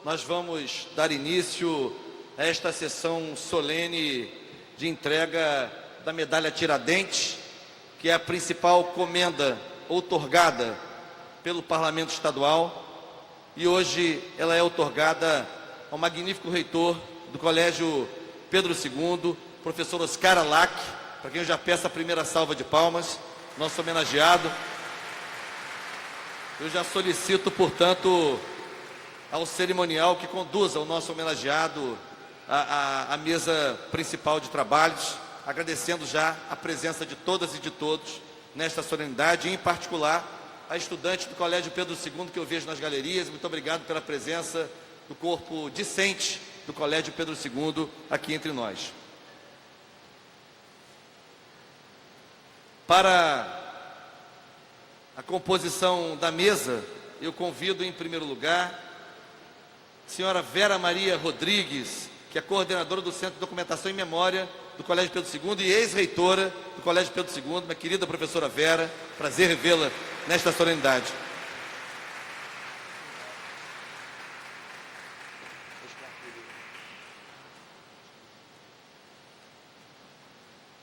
nós vamos dar início a esta sessão solene de entrega da medalha Tiradentes, que é a principal comenda outorgada pelo Parlamento Estadual, e hoje ela é outorgada ao magnífico reitor do Colégio Pedro II, professor Oscar Alac, para quem eu já peço a primeira salva de palmas, nosso homenageado. Eu já solicito, portanto, ao cerimonial que conduza o nosso homenageado à mesa principal de trabalhos, agradecendo já a presença de todas e de todos nesta solenidade, e em particular a estudante do Colégio Pedro II, que eu vejo nas galerias. Muito obrigado pela presença do corpo discente do Colégio Pedro II aqui entre nós. Para a composição da mesa, eu convido em primeiro lugar a senhora Vera Maria Rodrigues, que é coordenadora do Centro de Documentação e Memória do Colégio Pedro II e ex-reitora do Colégio Pedro II, minha querida professora Vera, prazer revê-la nesta solenidade.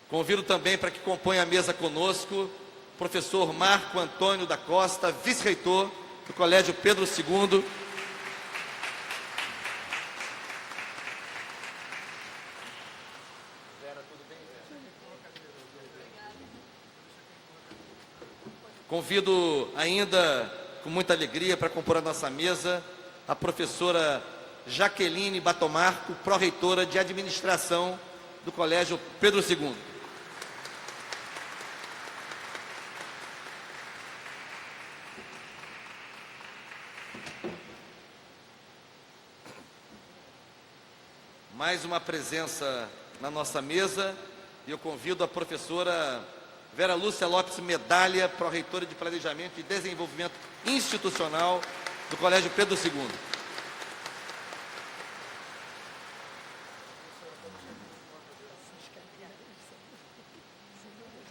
Convido também para que componha a mesa conosco o professor Marco Antônio da Costa, vice-reitor do Colégio Pedro II. Convido ainda, com muita alegria, para compor a nossa mesa, a professora Jaqueline Batomarco, pró-reitora de Administração do Colégio Pedro II. Mais uma presença na nossa mesa, e eu convido a professora Vera Lúcia Lopes Medalha, pró-reitora de Planejamento e Desenvolvimento Institucional do Colégio Pedro II.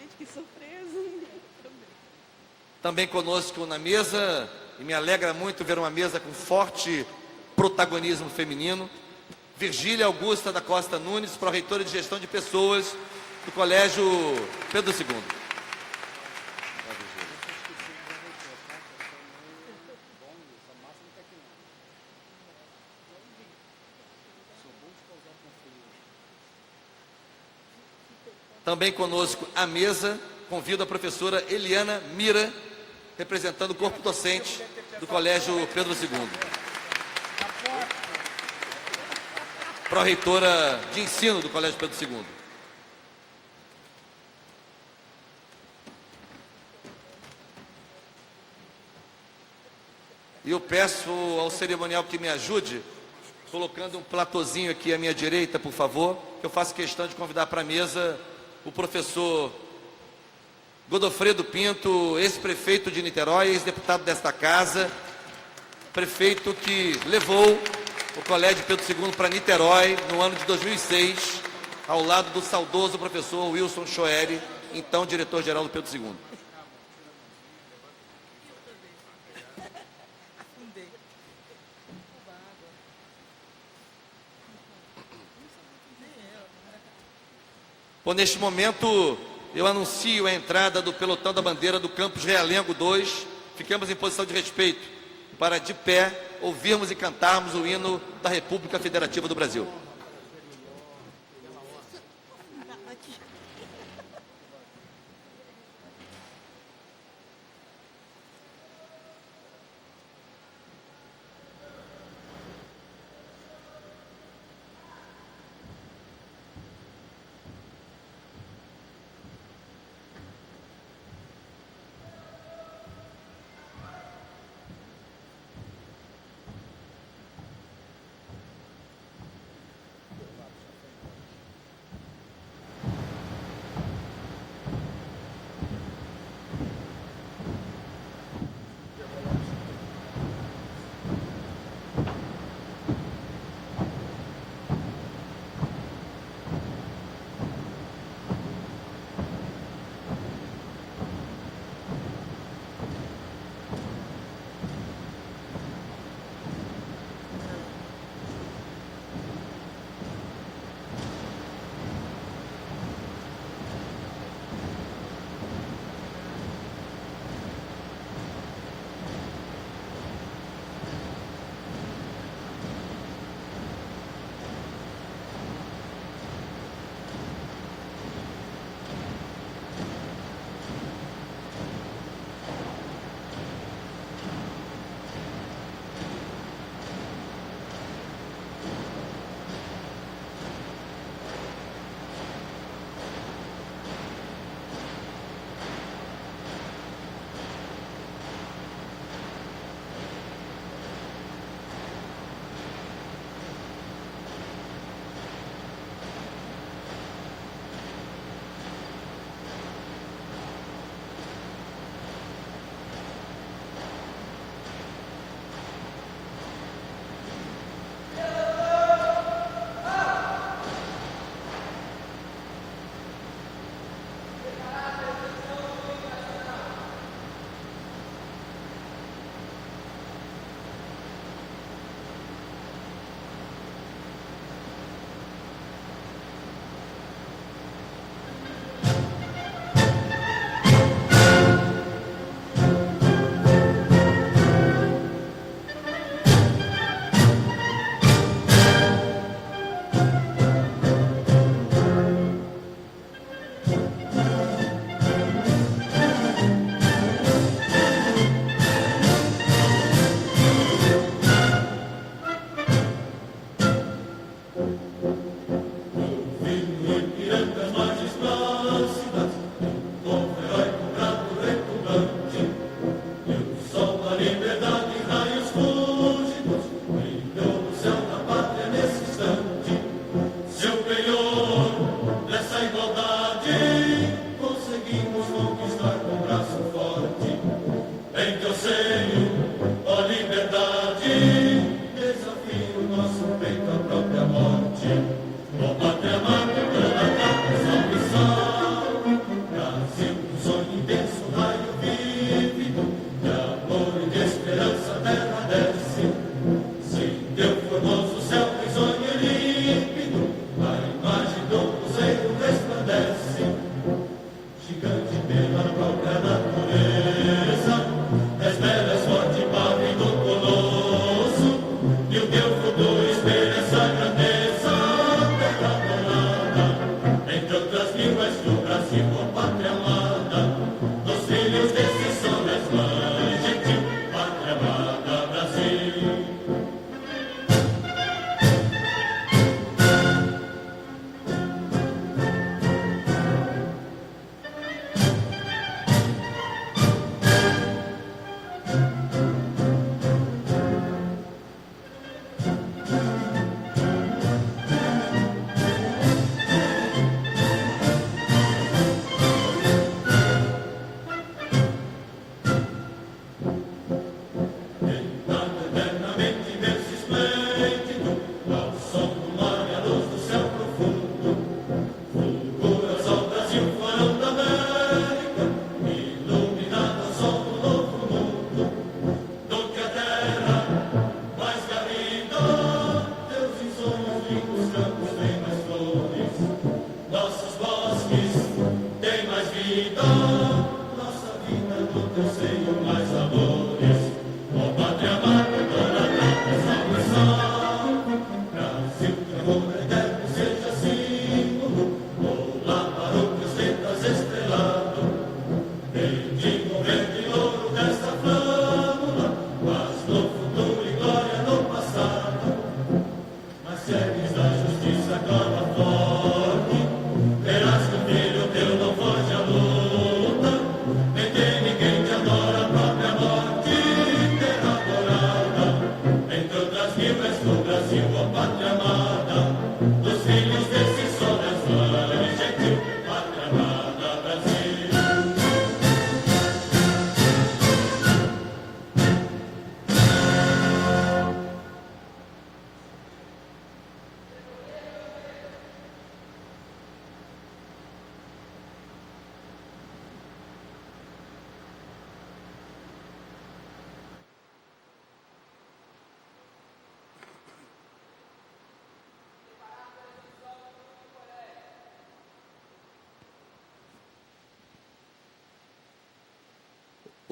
Gente, que surpresa! Também conosco na mesa, e me alegra muito ver uma mesa com forte protagonismo feminino, Virgília Augusta da Costa Nunes, pró-reitora de Gestão de Pessoas do Colégio Pedro II. Também conosco à mesa, convido a professora Eliana Mira, representando o corpo docente do Colégio Pedro II. Pró-reitora de Ensino do Colégio Pedro II. E eu peço ao cerimonial que me ajude, colocando um platôzinho aqui à minha direita, por favor, que eu faço questão de convidar para a mesa o professor Godofredo Pinto, ex-prefeito de Niterói, ex-deputado desta casa, prefeito que levou o Colégio Pedro II para Niterói no ano de 2006, ao lado do saudoso professor Wilson Choeri, então diretor-geral do Pedro II. Bom, neste momento, eu anuncio a entrada do pelotão da bandeira do Campus Realengo 2. Ficamos em posição de respeito para, de pé, ouvirmos e cantarmos o hino da República Federativa do Brasil.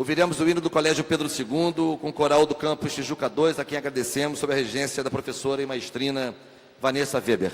Ouviremos o hino do Colégio Pedro II com o coral do campus Tijuca 2, a quem agradecemos sob a regência da professora e maestrina Vanessa Weber.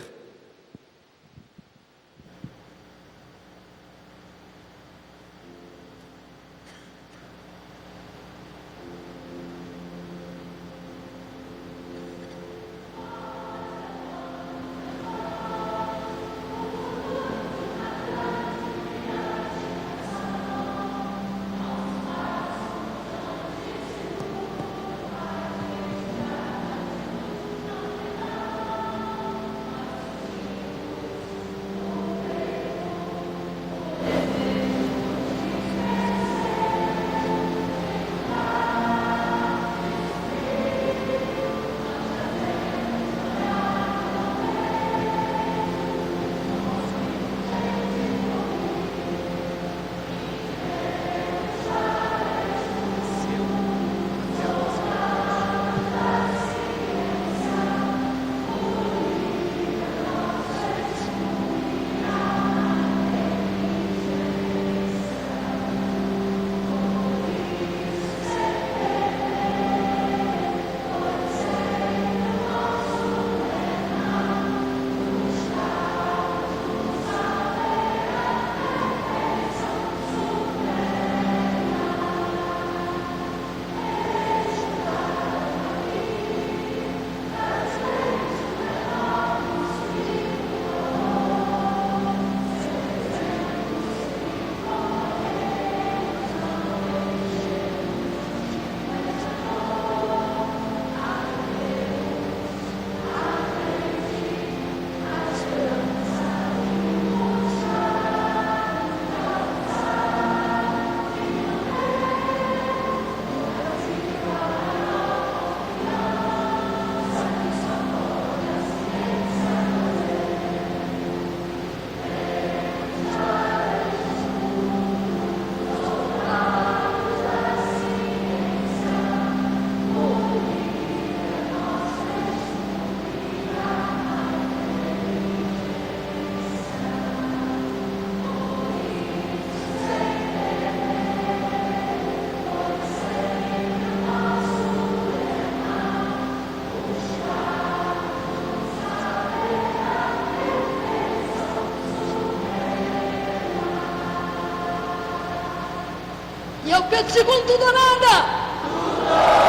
E é o Pedro II tudo ou nada?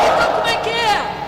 Então como é que é?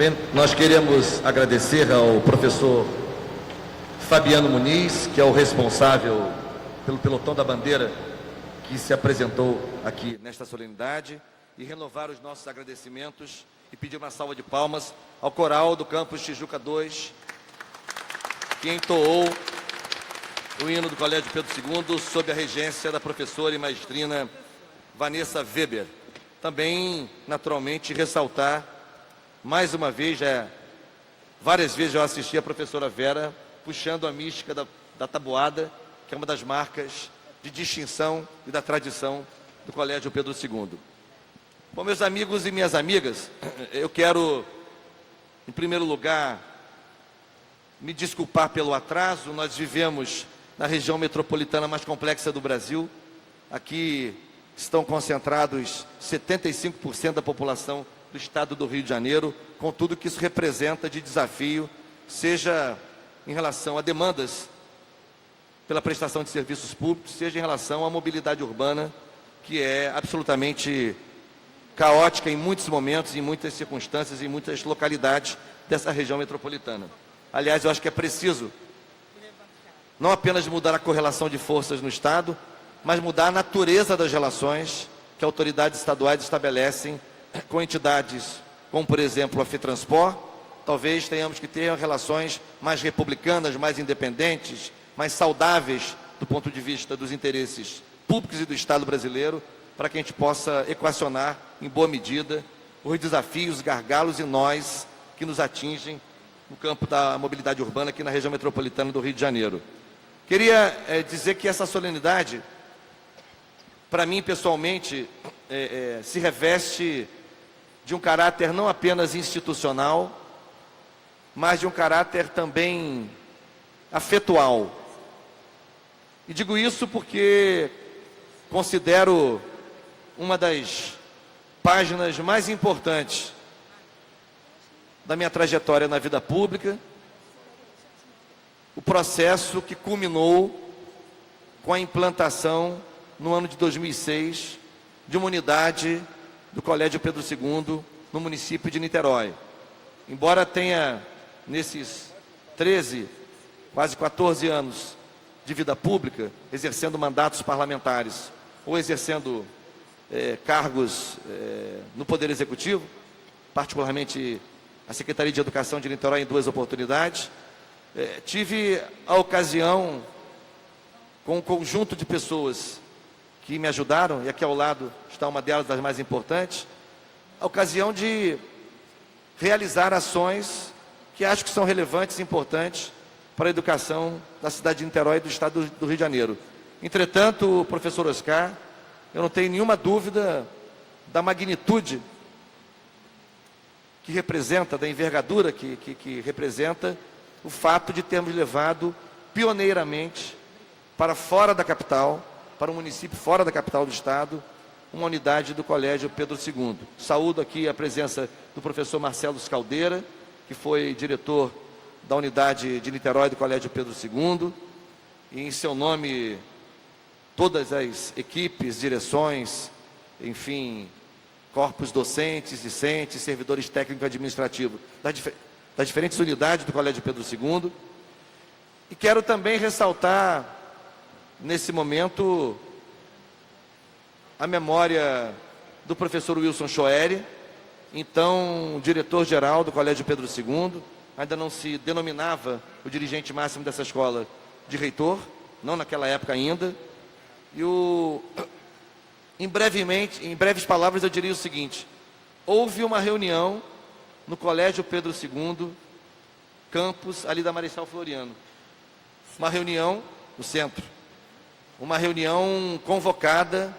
Bem, nós queremos agradecer ao professor Fabiano Muniz, que é o responsável pelo pelotão da bandeira que se apresentou aqui nesta solenidade, e renovar os nossos agradecimentos e pedir uma salva de palmas ao coral do Campus Tijuca 2, que entoou o hino do Colégio Pedro II sob a regência da professora e maestrina Vanessa Weber. Também, naturalmente, ressaltar, mais uma vez, várias vezes eu assisti a professora Vera puxando a mística da tabuada, que é uma das marcas de distinção e da tradição do Colégio Pedro II. Bom, meus amigos e minhas amigas, eu quero, em primeiro lugar, me desculpar pelo atraso. Nós vivemos na região metropolitana mais complexa do Brasil. Aqui estão concentrados 75% da população do estado do Rio de Janeiro, com tudo que isso representa de desafio, seja em relação a demandas pela prestação de serviços públicos, seja em relação à mobilidade urbana, que é absolutamente caótica em muitos momentos, em muitas circunstâncias, em muitas localidades dessa região metropolitana. Aliás, eu acho que é preciso não apenas mudar a correlação de forças no Estado, mas mudar a natureza das relações que autoridades estaduais estabelecem com entidades como, por exemplo, a FETranspor. Talvez tenhamos que ter relações mais republicanas, mais independentes, mais saudáveis do ponto de vista dos interesses públicos e do Estado brasileiro, para que a gente possa equacionar, em boa medida, os desafios, os gargalos e nós que nos atingem no campo da mobilidade urbana aqui na região metropolitana do Rio de Janeiro. Queria dizer que essa solenidade, para mim pessoalmente, se reveste de um caráter não apenas institucional, mas de um caráter também afetual. E digo isso porque considero uma das páginas mais importantes da minha trajetória na vida pública, o processo que culminou com a implantação, no ano de 2006, de uma unidade do Colégio Pedro II, no município de Niterói. Embora tenha, nesses 13, quase 14 anos de vida pública, exercendo mandatos parlamentares ou exercendo cargos no Poder Executivo, particularmente a Secretaria de Educação de Niterói em 2 oportunidades, tive a ocasião, com um conjunto de pessoas que me ajudaram, e aqui ao lado está uma delas, das mais importantes, a ocasião de realizar ações que acho que são relevantes e importantes para a educação da cidade de Niterói e do estado do Rio de Janeiro. Entretanto, professor Oscar, eu não tenho nenhuma dúvida da magnitude que representa, da envergadura que representa o fato de termos levado pioneiramente para fora da capital, para um município fora da capital do estado, uma unidade do Colégio Pedro II. Saúdo aqui a presença do professor Marcelo Scaldeira, que foi diretor da unidade de Niterói do Colégio Pedro II, e em seu nome todas as equipes, direções, enfim, corpos docentes, discentes, servidores técnico-administrativos das diferentes unidades do Colégio Pedro II. E quero também ressaltar, nesse momento, a memória do professor Wilson Schoeri, então diretor-geral do Colégio Pedro II. Ainda não se denominava o dirigente máximo dessa escola de reitor, não naquela época ainda. E em breves palavras eu diria o seguinte: houve uma reunião no Colégio Pedro II, campus ali da Marechal Floriano. Uma reunião no centro. Uma reunião convocada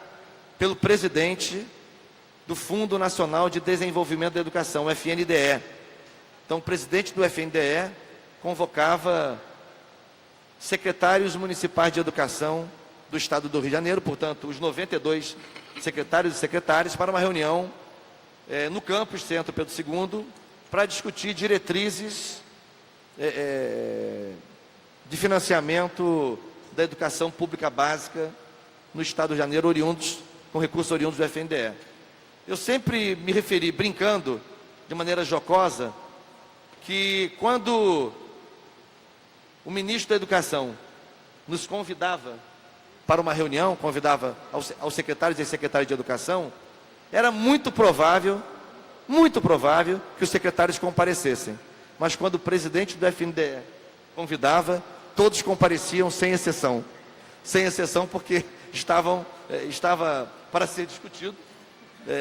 pelo presidente do Fundo Nacional de Desenvolvimento da Educação, o FNDE. Então, o presidente do FNDE convocava secretários municipais de educação do estado do Rio de Janeiro, portanto, os 92 secretários e secretárias, para uma reunião no campus Centro Pedro II, para discutir diretrizes de financiamento da educação pública básica no estado do Rio de Janeiro, com recursos oriundos do FNDE. Eu sempre me referi, brincando, de maneira jocosa, que quando o ministro da Educação nos convidava para uma reunião, convidava aos secretários e secretários de Educação, era muito provável que os secretários comparecessem. Mas quando o presidente do FNDE convidava, todos compareciam sem exceção. Sem exceção porque estava para ser discutido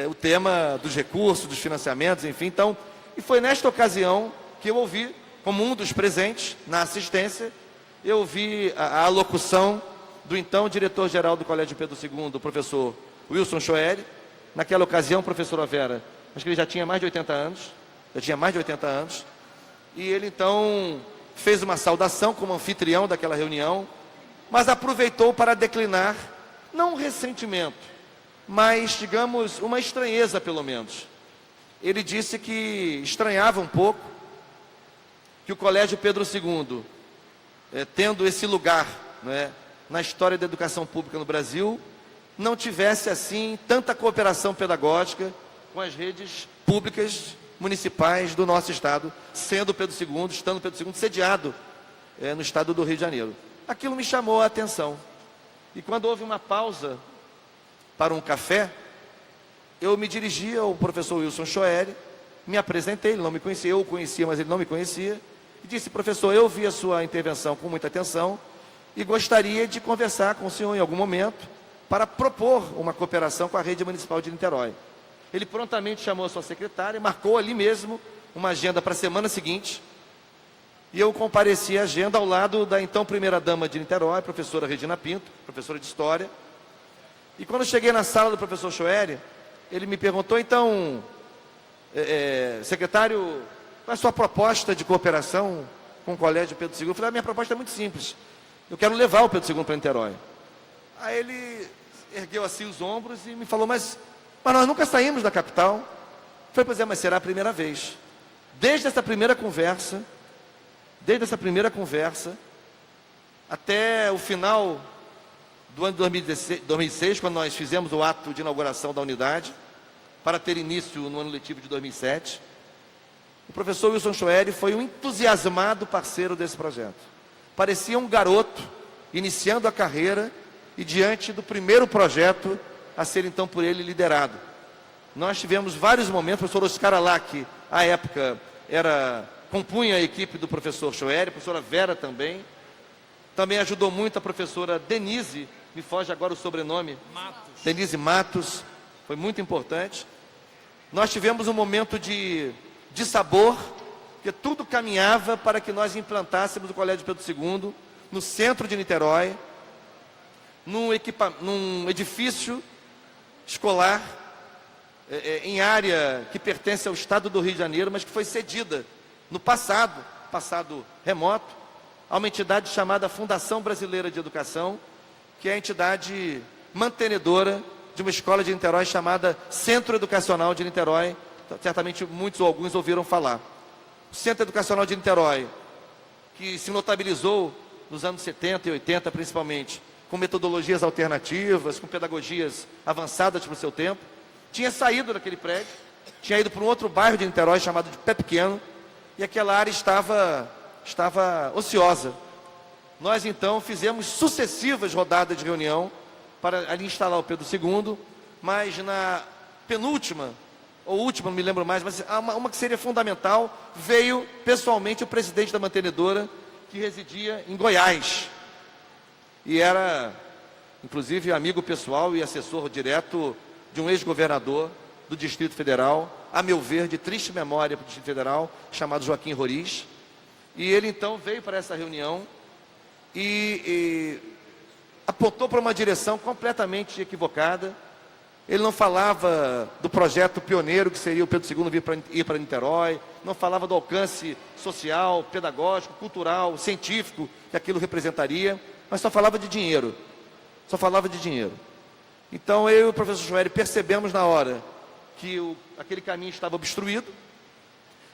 o tema dos recursos, dos financiamentos, enfim. Então, e foi nesta ocasião que eu ouvi, como um dos presentes na assistência, eu ouvi a alocução do então diretor-geral do Colégio Pedro II, o professor Wilson Schoeri. Naquela ocasião, professora Vera, acho que ele já tinha mais de 80 anos, e ele então fez uma saudação como anfitrião daquela reunião, mas aproveitou para declinar, não um ressentimento, mas, digamos, uma estranheza pelo menos. Ele disse que estranhava um pouco que o Colégio Pedro II, tendo esse lugar, né, na história da educação pública no Brasil, não tivesse assim tanta cooperação pedagógica com as redes públicas municipais do nosso estado, estando o Pedro II sediado no estado do Rio de Janeiro. Aquilo me chamou a atenção. E quando houve uma pausa para um café, eu me dirigi ao professor Wilson Schoeri, me apresentei, ele não me conhecia, eu o conhecia, mas ele não me conhecia, e disse: professor, eu vi a sua intervenção com muita atenção e gostaria de conversar com o senhor em algum momento para propor uma cooperação com a rede municipal de Niterói. Ele prontamente chamou a sua secretária, marcou ali mesmo uma agenda para a semana seguinte, e eu compareci a agenda ao lado da então primeira-dama de Niterói, professora Regina Pinto, professora de História. E quando eu cheguei na sala do professor Schoeri, ele me perguntou: então, secretário, qual é a sua proposta de cooperação com o Colégio Pedro II? Eu falei: a minha proposta é muito simples, eu quero levar o Pedro II para Niterói. Aí ele ergueu assim os ombros e me falou: mas nós nunca saímos da capital. Eu falei: pois é, mas será a primeira vez. Desde essa primeira conversa, até o final do ano de 2006, quando nós fizemos o ato de inauguração da unidade, para ter início no ano letivo de 2007, o professor Wilson Schoeri foi um entusiasmado parceiro desse projeto. Parecia um garoto iniciando a carreira e diante do primeiro projeto a ser então por ele liderado. Nós tivemos vários momentos, o professor Oscar Alac, à época, compunha a equipe do professor Schoeri, a professora Vera também ajudou muito a professora Denise, me foge agora o sobrenome, Denise Matos, foi muito importante. Nós tivemos um momento de sabor, porque tudo caminhava para que nós implantássemos o Colégio Pedro II no centro de Niterói, num edifício escolar, em área que pertence ao estado do Rio de Janeiro, mas que foi cedida no passado remoto, a uma entidade chamada Fundação Brasileira de Educação, que é a entidade mantenedora de uma escola de Niterói chamada Centro Educacional de Niterói. Certamente muitos ou alguns ouviram falar. O Centro Educacional de Niterói, que se notabilizou nos anos 70 e 80 principalmente, com metodologias alternativas, com pedagogias avançadas para o seu tempo, tinha saído daquele prédio, tinha ido para um outro bairro de Niterói chamado de Pé Pequeno, e aquela área estava ociosa. Nós então fizemos sucessivas rodadas de reunião para ali instalar o Pedro II, mas na penúltima, ou última, não me lembro mais, mas uma que seria fundamental, veio pessoalmente o presidente da mantenedora, que residia em Goiás, e era, inclusive, amigo pessoal e assessor direto de um ex-governador do Distrito Federal, a meu ver, de triste memória para o Distrito Federal, chamado Joaquim Roriz. E ele então veio para essa reunião e apontou para uma direção completamente equivocada. Ele não falava do projeto pioneiro que seria o Pedro II ir para Niterói, não falava do alcance social, pedagógico, cultural, científico que aquilo representaria, mas só falava de dinheiro. Então eu e o professor Schoeri percebemos na hora que aquele caminho estava obstruído,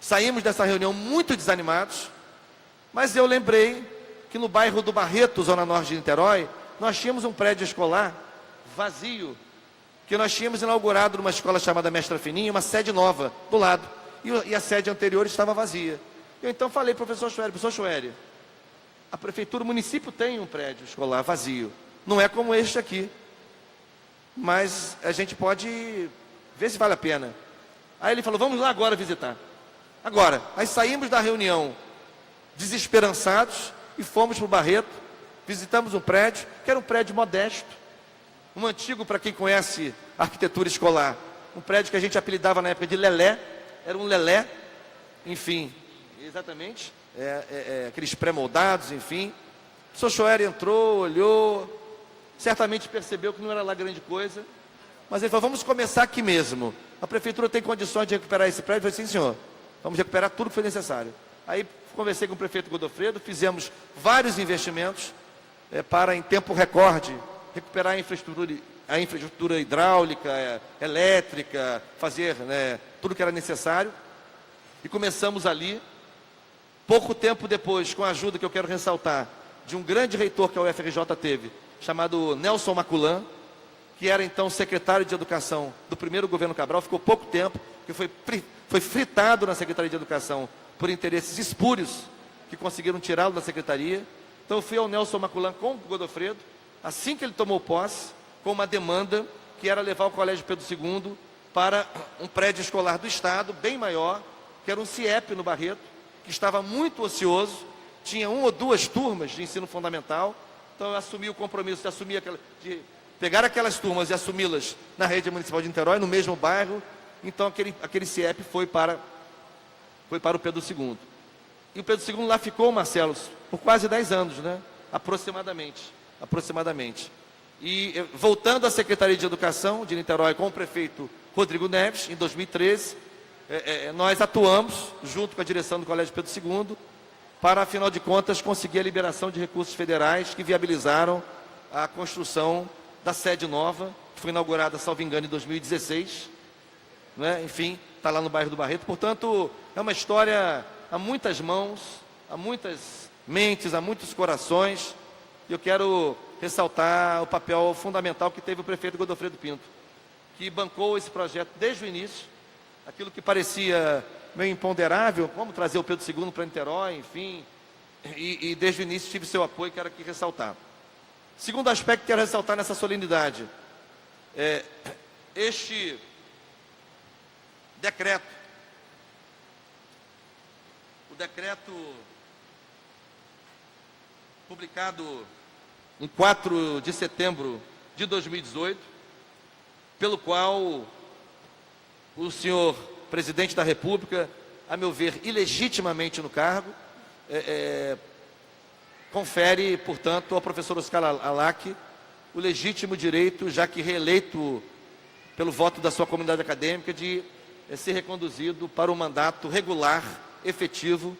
saímos dessa reunião muito desanimados, mas eu lembrei que no bairro do Barreto, zona norte de Niterói, nós tínhamos um prédio escolar vazio, que nós tínhamos inaugurado numa escola chamada Mestra Fininha, uma sede nova do lado, e a sede anterior estava vazia. Eu então falei, professor Schwery, a prefeitura, o município tem um prédio escolar vazio. Não é como este aqui. Mas a gente pode ver se vale a pena. Aí ele falou, vamos lá agora visitar. Agora, aí saímos da reunião desesperançados e fomos para o Barreto. Visitamos um prédio, que era um prédio modesto. Um antigo, para quem conhece arquitetura escolar, um prédio que a gente apelidava na época de Lelé. Era um Lelé, enfim, exatamente. Aqueles pré-moldados, enfim. O Sr. Schwery entrou, olhou, certamente percebeu que não era lá grande coisa, mas ele falou, vamos começar aqui mesmo. A prefeitura tem condições de recuperar esse prédio? Eu falei, sim, senhor, vamos recuperar tudo que foi necessário. Aí conversei com o prefeito Godofredo, fizemos vários investimentos para, em tempo recorde, recuperar a infraestrutura hidráulica, elétrica, fazer tudo que era necessário. E começamos ali. Pouco tempo depois, com a ajuda que eu quero ressaltar, de um grande reitor que a UFRJ teve, chamado Nelson Maculan, que era então secretário de Educação do primeiro governo Cabral, ficou pouco tempo, que foi fritado na Secretaria de Educação por interesses espúrios que conseguiram tirá-lo da secretaria. Então eu fui ao Nelson Maculan com o Godofredo, assim que ele tomou posse, com uma demanda que era levar o Colégio Pedro II para um prédio escolar do Estado, bem maior, que era um CIEP no Barreto, que estava muito ocioso, tinha 1 ou 2 turmas de ensino fundamental. Então eu assumi o compromisso de pegar aquelas turmas e assumi-las na rede municipal de Niterói, no mesmo bairro. Então aquele CIEP foi para o Pedro II. E o Pedro II lá ficou, Marcelo, por quase 10 anos, né? Aproximadamente. E voltando à Secretaria de Educação de Niterói com o prefeito Rodrigo Neves, em 2013, nós atuamos, junto com a direção do Colégio Pedro II, para, afinal de contas, conseguir a liberação de recursos federais que viabilizaram a construção da sede nova, que foi inaugurada, salvo engano, em 2016. Né? Enfim, está lá no bairro do Barreto. Portanto, é uma história a muitas mãos, a muitas mentes, a muitos corações. E eu quero ressaltar o papel fundamental que teve o prefeito Godofredo Pinto, que bancou esse projeto desde o início. Aquilo que parecia meio imponderável, como trazer o Pedro II para Niterói, enfim, e desde o início tive seu apoio, quero aqui ressaltar. Segundo aspecto que quero ressaltar nessa solenidade, este decreto, o decreto publicado em 4 de setembro de 2018, pelo qual o senhor presidente da República, a meu ver, ilegitimamente no cargo, confere, portanto, ao professor Oscar Alac o legítimo direito, já que reeleito pelo voto da sua comunidade acadêmica, de ser reconduzido para um mandato regular, efetivo,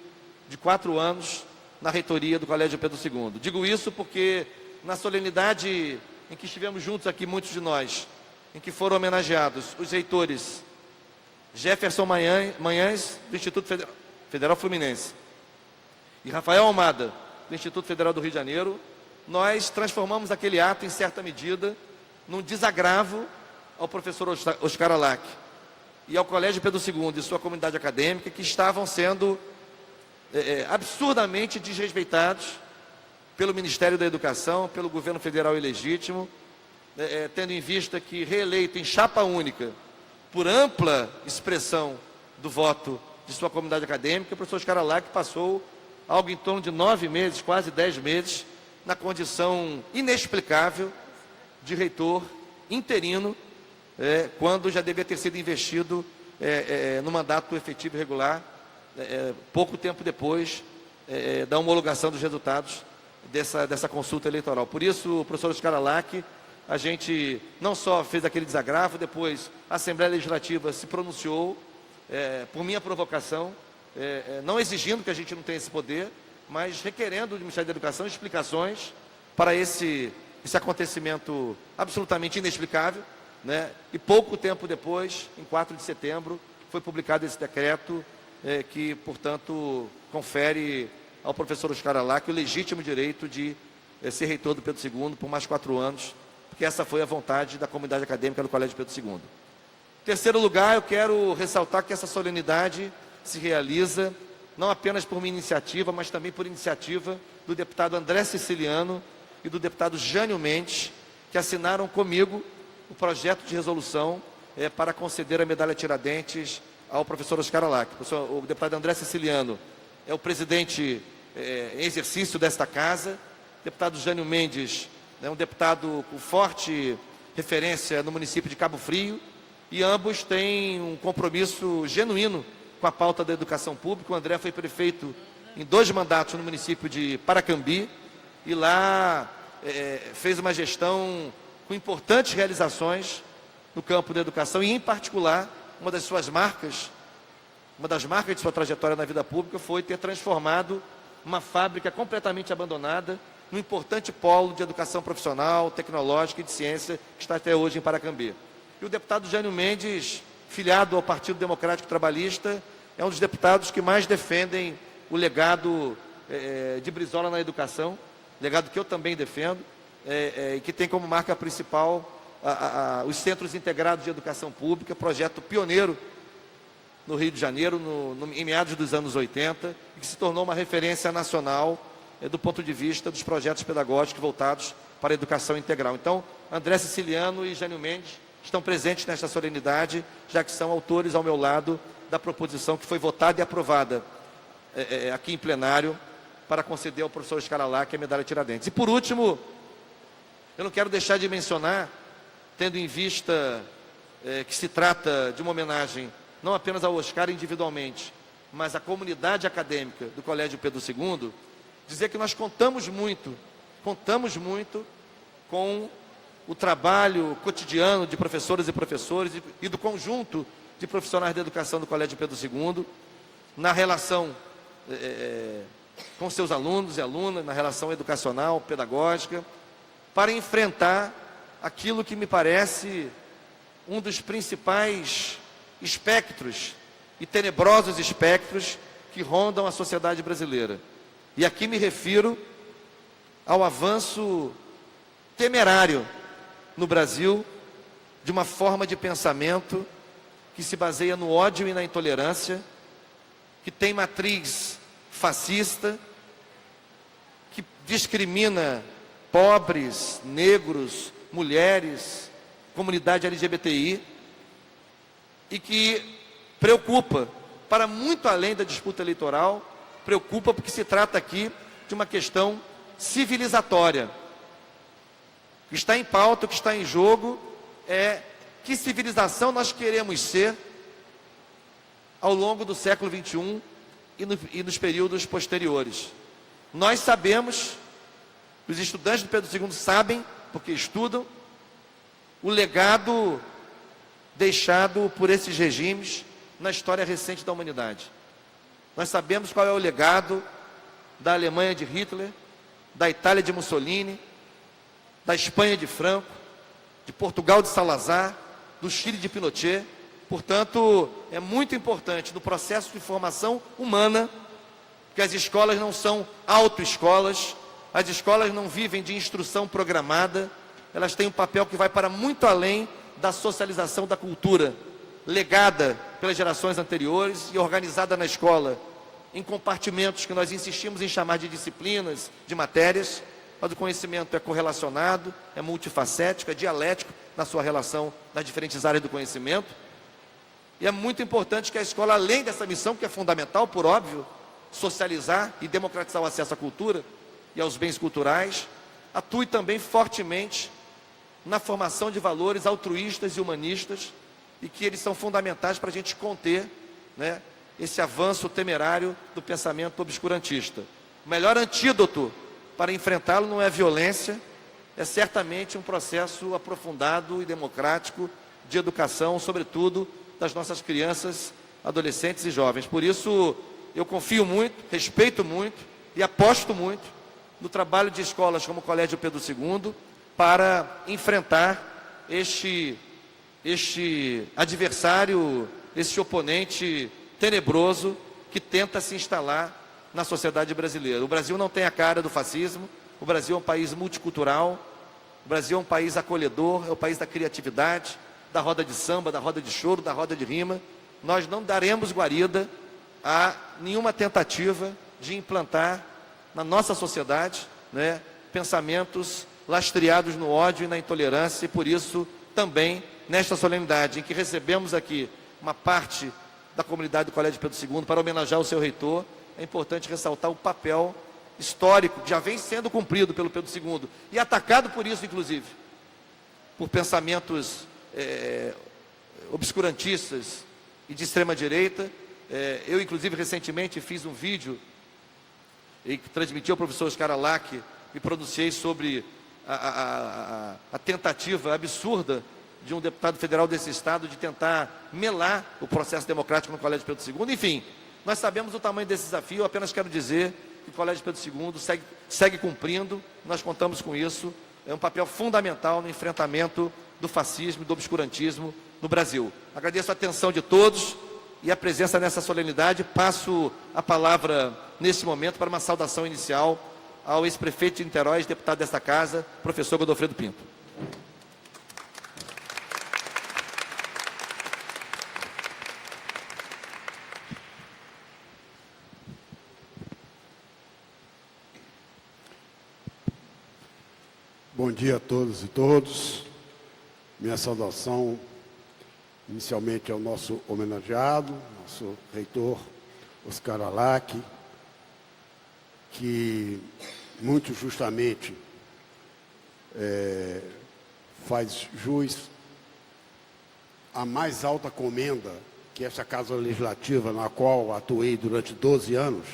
de 4 anos, na reitoria do Colégio Pedro II. Digo isso porque, na solenidade em que estivemos juntos aqui, muitos de nós, em que foram homenageados os reitores Jefferson Manhães, do Instituto Federal Fluminense, e Rafael Almada, do Instituto Federal do Rio de Janeiro, nós transformamos aquele ato, em certa medida, num desagravo ao professor Oscar Alac e ao Colégio Pedro II e sua comunidade acadêmica, que estavam sendo absurdamente desrespeitados pelo Ministério da Educação, pelo governo federal ilegítimo, tendo em vista que, reeleito em chapa única, por ampla expressão do voto de sua comunidade acadêmica, o professor Oscar Alac passou algo em torno de 9 meses, quase 10 meses, na condição inexplicável de reitor interino, quando já devia ter sido investido no mandato efetivo e regular, pouco tempo depois da homologação dos resultados dessa consulta eleitoral. Por isso, o professor Oscar Alac, a gente não só fez aquele desagravo, depois a Assembleia Legislativa se pronunciou, por minha provocação, não exigindo que a gente não tenha esse poder, mas requerendo do Ministério da Educação explicações para esse acontecimento absolutamente inexplicável, né? E pouco tempo depois, em 4 de setembro, foi publicado esse decreto que, portanto, confere ao professor Oscar Alac o legítimo direito de ser reitor do Pedro II por mais 4 anos, porque essa foi a vontade da comunidade acadêmica do Colégio Pedro II. Em terceiro lugar, eu quero ressaltar que essa solenidade se realiza não apenas por minha iniciativa, mas também por iniciativa do deputado André Siciliano e do deputado Jânio Mendes, que assinaram comigo o projeto de resolução para conceder a medalha Tiradentes ao professor Oscar Alac. O deputado André Siciliano é o presidente em exercício desta casa. O deputado Jânio Mendes é um deputado com forte referência no município de Cabo Frio, e ambos têm um compromisso genuíno com a pauta da educação pública. O André foi prefeito em 2 mandatos no município de Paracambi, e lá fez uma gestão com importantes realizações no campo da educação, e em particular, uma das marcas de sua trajetória na vida pública foi ter transformado uma fábrica completamente abandonada num importante polo de educação profissional, tecnológica e de ciência, que está até hoje em Paracambi. E o deputado Jânio Mendes, filiado ao Partido Democrático Trabalhista, é um dos deputados que mais defendem o legado de Brizola na educação, legado que eu também defendo, e que tem como marca principal os Centros Integrados de Educação Pública, projeto pioneiro no Rio de Janeiro, em meados dos anos 80, e que se tornou uma referência nacional do ponto de vista dos projetos pedagógicos voltados para a educação integral. Então, André Siciliano e Jânio Mendes estão presentes nesta solenidade, já que são autores ao meu lado da proposição que foi votada e aprovada aqui em plenário para conceder ao professor Oscar Alac a medalha Tiradentes. E por último, eu não quero deixar de mencionar, tendo em vista que se trata de uma homenagem não apenas ao Oscar individualmente, mas à comunidade acadêmica do Colégio Pedro II, dizer que nós contamos muito com o trabalho cotidiano de professoras e professores e do conjunto de profissionais da educação do Colégio Pedro II, na relação com seus alunos e alunas, na relação educacional, pedagógica, para enfrentar aquilo que me parece um dos principais espectros e tenebrosos espectros que rondam a sociedade brasileira. E aqui me refiro ao avanço temerário no Brasil de uma forma de pensamento que se baseia no ódio e na intolerância, que tem matriz fascista, que discrimina pobres, negros, mulheres, comunidade LGBTI, e que preocupa, para muito além da disputa eleitoral, preocupa porque se trata aqui de uma questão civilizatória. O que está em pauta, o que está em jogo é que civilização nós queremos ser ao longo do século XXI e nos períodos posteriores. Nós sabemos, os estudantes do Pedro II sabem, porque estudam, o legado deixado por esses regimes na história recente da humanidade. Nós sabemos qual é o legado da Alemanha de Hitler, da Itália de Mussolini, da Espanha de Franco, de Portugal de Salazar, do Chile de Pinochet. Portanto, é muito importante no processo de formação humana, que as escolas não são autoescolas, as escolas não vivem de instrução programada, elas têm um papel que vai para muito além da socialização da cultura, legada pelas gerações anteriores e organizada na escola, em compartimentos que nós insistimos em chamar de disciplinas, de matérias, mas o conhecimento é correlacionado, é multifacético, é dialético na sua relação nas diferentes áreas do conhecimento. E é muito importante que a escola, além dessa missão, que é fundamental, por óbvio, socializar e democratizar o acesso à cultura e aos bens culturais, atue também fortemente na formação de valores altruístas e humanistas, e que eles são fundamentais para a gente conter, né, esse avanço temerário do pensamento obscurantista. O melhor antídoto para enfrentá-lo não é a violência, é certamente um processo aprofundado e democrático de educação, sobretudo das nossas crianças, adolescentes e jovens. Por isso, eu confio muito, respeito muito e aposto muito no trabalho de escolas como o Colégio Pedro II para enfrentar este adversário, este oponente tenebroso que tenta se instalar na sociedade brasileira. O Brasil não tem a cara do fascismo, o Brasil é um país multicultural, o Brasil é um país acolhedor, é o país da criatividade, da roda de samba, da roda de choro, da roda de rima. Nós não daremos guarida há nenhuma tentativa de implantar na nossa sociedade, né, pensamentos lastreados no ódio e na intolerância, e por isso também, nesta solenidade em que recebemos aqui uma parte da comunidade do Colégio Pedro II para homenagear o seu reitor, é importante ressaltar o papel histórico que já vem sendo cumprido pelo Pedro II, e atacado por isso, inclusive, por pensamentos obscurantistas e de extrema-direita. Eu, inclusive, recentemente fiz um vídeo e transmiti ao professor Oscar Alac, me pronunciei sobre a tentativa absurda de um deputado federal desse estado de tentar melar o processo democrático no Colégio Pedro II. Enfim, nós sabemos o tamanho desse desafio. Eu apenas quero dizer que o Colégio Pedro II segue cumprindo, nós contamos com isso, é um papel fundamental no enfrentamento do fascismo e do obscurantismo no Brasil. Agradeço a atenção de todos e a presença nessa solenidade. Passo a palavra, nesse momento, para uma saudação inicial ao ex-prefeito de Niterói, deputado desta casa, professor Godofredo Pinto. Bom dia a todos e todos. Minha saudação inicialmente ao nosso homenageado, nosso reitor Oscar Alac, que muito justamente faz jus à mais alta comenda que esta Casa Legislativa, na qual atuei durante 12 anos,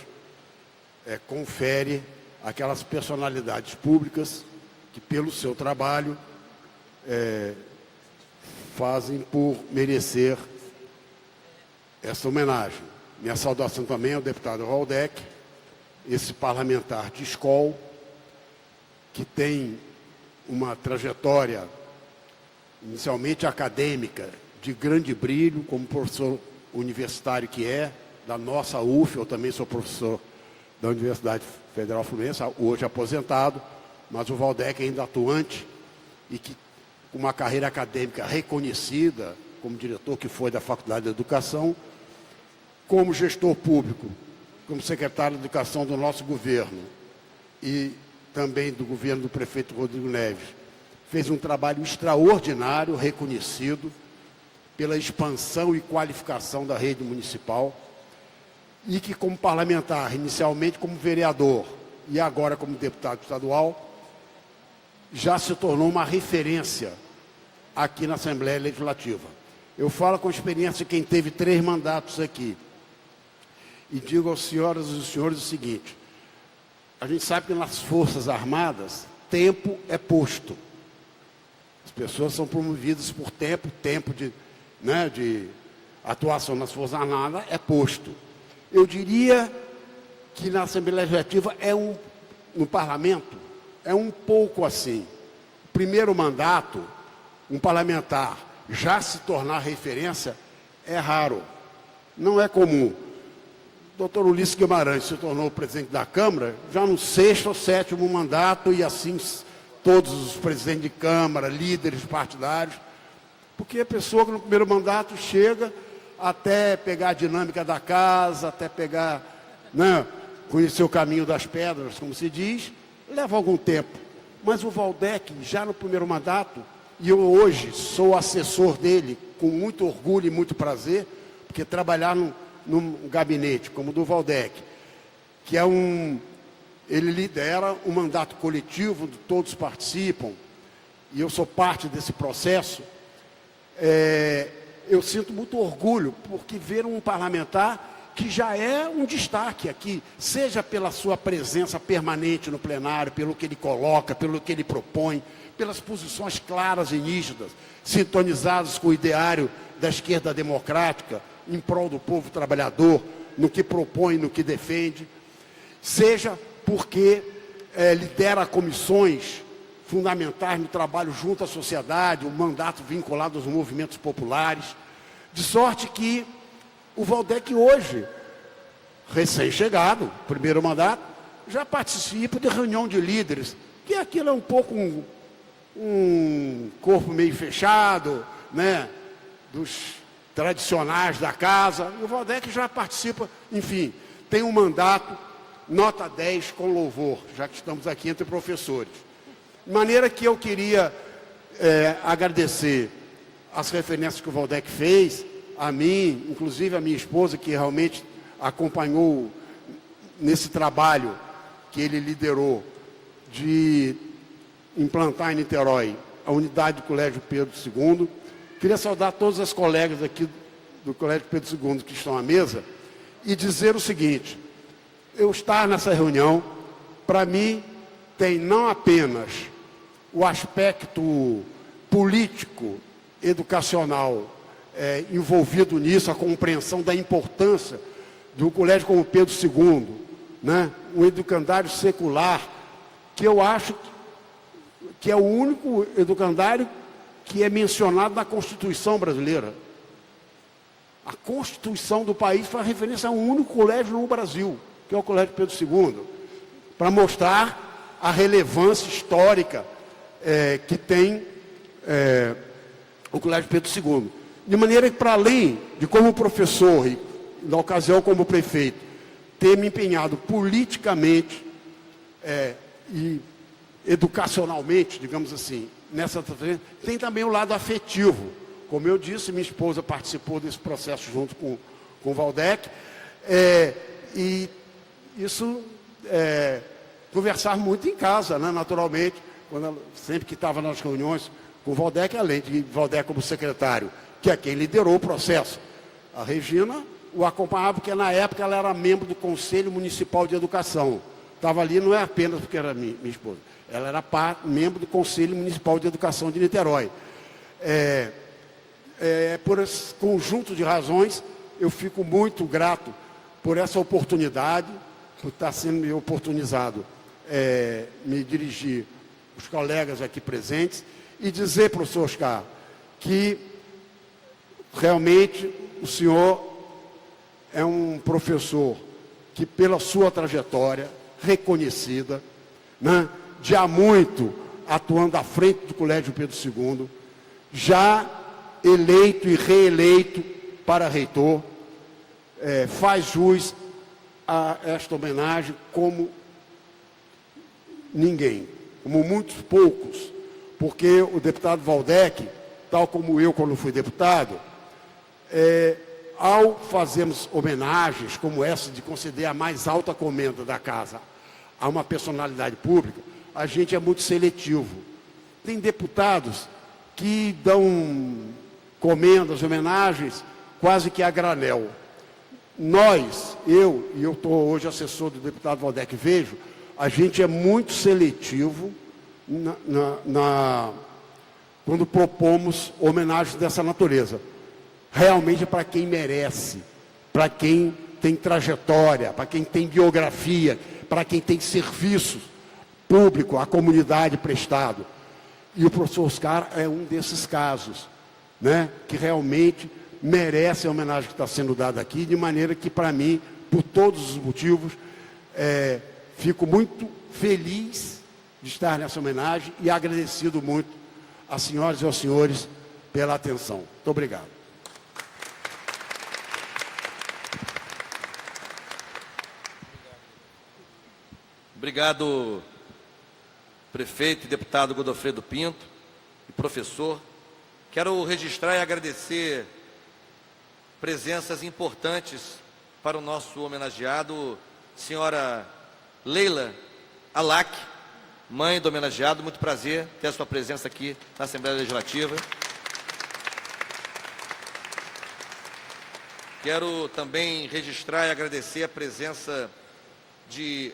confere àquelas personalidades públicas que, pelo seu trabalho, fazem por merecer essa homenagem. Minha saudação também ao deputado Waldeck, esse parlamentar de escola, que tem uma trajetória inicialmente acadêmica de grande brilho, como professor universitário que da nossa UF. Eu também sou professor da Universidade Federal Fluminense, hoje aposentado, mas o Waldeck ainda atuante e que, com uma carreira acadêmica reconhecida, como diretor que foi da Faculdade de Educação, como gestor público, como secretário de Educação do nosso governo e também do governo do prefeito Rodrigo Neves, fez um trabalho extraordinário, reconhecido pela expansão e qualificação da rede municipal, e que, como parlamentar, inicialmente como vereador e agora como deputado estadual, já se tornou uma referência aqui na Assembleia Legislativa. Eu falo com a experiência de quem teve 3 mandatos aqui. E digo às senhoras e aos senhores o seguinte: a gente sabe que nas Forças Armadas, tempo é posto. As pessoas são promovidas por tempo de atuação nas Forças Armadas é posto. Eu diria que na Assembleia Legislativa no Parlamento, é um pouco assim. Primeiro mandato, um parlamentar já se tornar referência é raro, não é comum. O Dr. Ulisses Guimarães se tornou presidente da Câmara já no 6º ou 7º mandato, e assim todos os presidentes de Câmara, líderes partidários, porque a pessoa que no primeiro mandato chega até pegar a dinâmica da casa, até pegar, conhecer o caminho das pedras, como se diz, leva algum tempo. Mas o Waldeck, já no primeiro mandato, e eu hoje sou assessor dele com muito orgulho e muito prazer, porque trabalhar num gabinete como o do Waldeck, que ele lidera um mandato coletivo, todos participam, e eu sou parte desse processo, eu sinto muito orgulho, porque ver um parlamentar que já é um destaque aqui, seja pela sua presença permanente no plenário, pelo que ele coloca, pelo que ele propõe, pelas posições claras e nítidas, sintonizadas com o ideário da esquerda democrática, em prol do povo trabalhador, no que propõe, no que defende, seja porque lidera comissões fundamentais no trabalho junto à sociedade, um mandato vinculado aos movimentos populares, de sorte que o Waldeck hoje, recém-chegado, primeiro mandato, já participa de reunião de líderes, que aquilo é um pouco um corpo meio fechado, dos tradicionais da casa. E o Valdec já participa, enfim, tem um mandato, nota 10 com louvor, já que estamos aqui entre professores. De maneira que eu queria agradecer as referências que o Valdec fez, a mim, inclusive a minha esposa, que realmente acompanhou nesse trabalho que ele liderou de implantar em Niterói a unidade do Colégio Pedro II. Queria saudar todas as colegas aqui do Colégio Pedro II que estão à mesa e dizer o seguinte: eu estar nessa reunião, para mim, tem não apenas o aspecto político, educacional envolvido nisso, a compreensão da importância do colégio como Pedro II, né? Um educandário secular, que eu acho que é o único educandário que é mencionado na Constituição brasileira. A Constituição do país faz referência a um único colégio no Brasil, que é o Colégio Pedro II, para mostrar a relevância histórica que tem o Colégio Pedro II. De maneira que, para além de como professor e, na ocasião, como prefeito, ter me empenhado politicamente e educacionalmente, digamos assim, nessa tem também o lado afetivo. Como eu disse, minha esposa participou desse processo junto com o Valdec, e isso conversar muito em casa, né, naturalmente, sempre que estava nas reuniões com o Valdec, além de Valdec como secretário, que é quem liderou o processo. A Regina o acompanhava, porque na época ela era membro do Conselho Municipal de Educação. Estava ali não é apenas porque era minha esposa, ela era membro do Conselho Municipal de Educação de Niterói. Por esse conjunto de razões, eu fico muito grato por essa oportunidade, por estar sendo me oportunizado, me dirigir os colegas aqui presentes e dizer, professor Oscar, que realmente o senhor é um professor que, pela sua trajetória reconhecida, né, de há muito atuando à frente do Colégio Pedro II, já eleito e reeleito para reitor, faz jus a esta homenagem como ninguém, como muitos poucos, porque o deputado Valdec, tal como eu quando fui deputado, ao fazermos homenagens como essa de conceder a mais alta comenda da casa a uma personalidade pública, a gente é muito seletivo. Tem deputados que dão comendas, homenagens, quase que a granel. Nós, eu estou hoje assessor do deputado Valdec, vejo, a gente é muito seletivo quando propomos homenagens dessa natureza. Realmente é para quem merece, para quem tem trajetória, para quem tem biografia, para quem tem serviço público à comunidade prestado. E o professor Oscar é um desses casos, né, que realmente merece a homenagem que está sendo dada aqui, de maneira que, para mim, por todos os motivos, fico muito feliz de estar nessa homenagem e agradecido muito às senhoras e aos senhores pela atenção. Muito obrigado. Obrigado, prefeito e deputado Godofredo Pinto, e professor. Quero registrar e agradecer presenças importantes para o nosso homenageado, senhora Leila Alac, mãe do homenageado. Muito prazer ter a sua presença aqui na Assembleia Legislativa. Quero também registrar e agradecer a presença de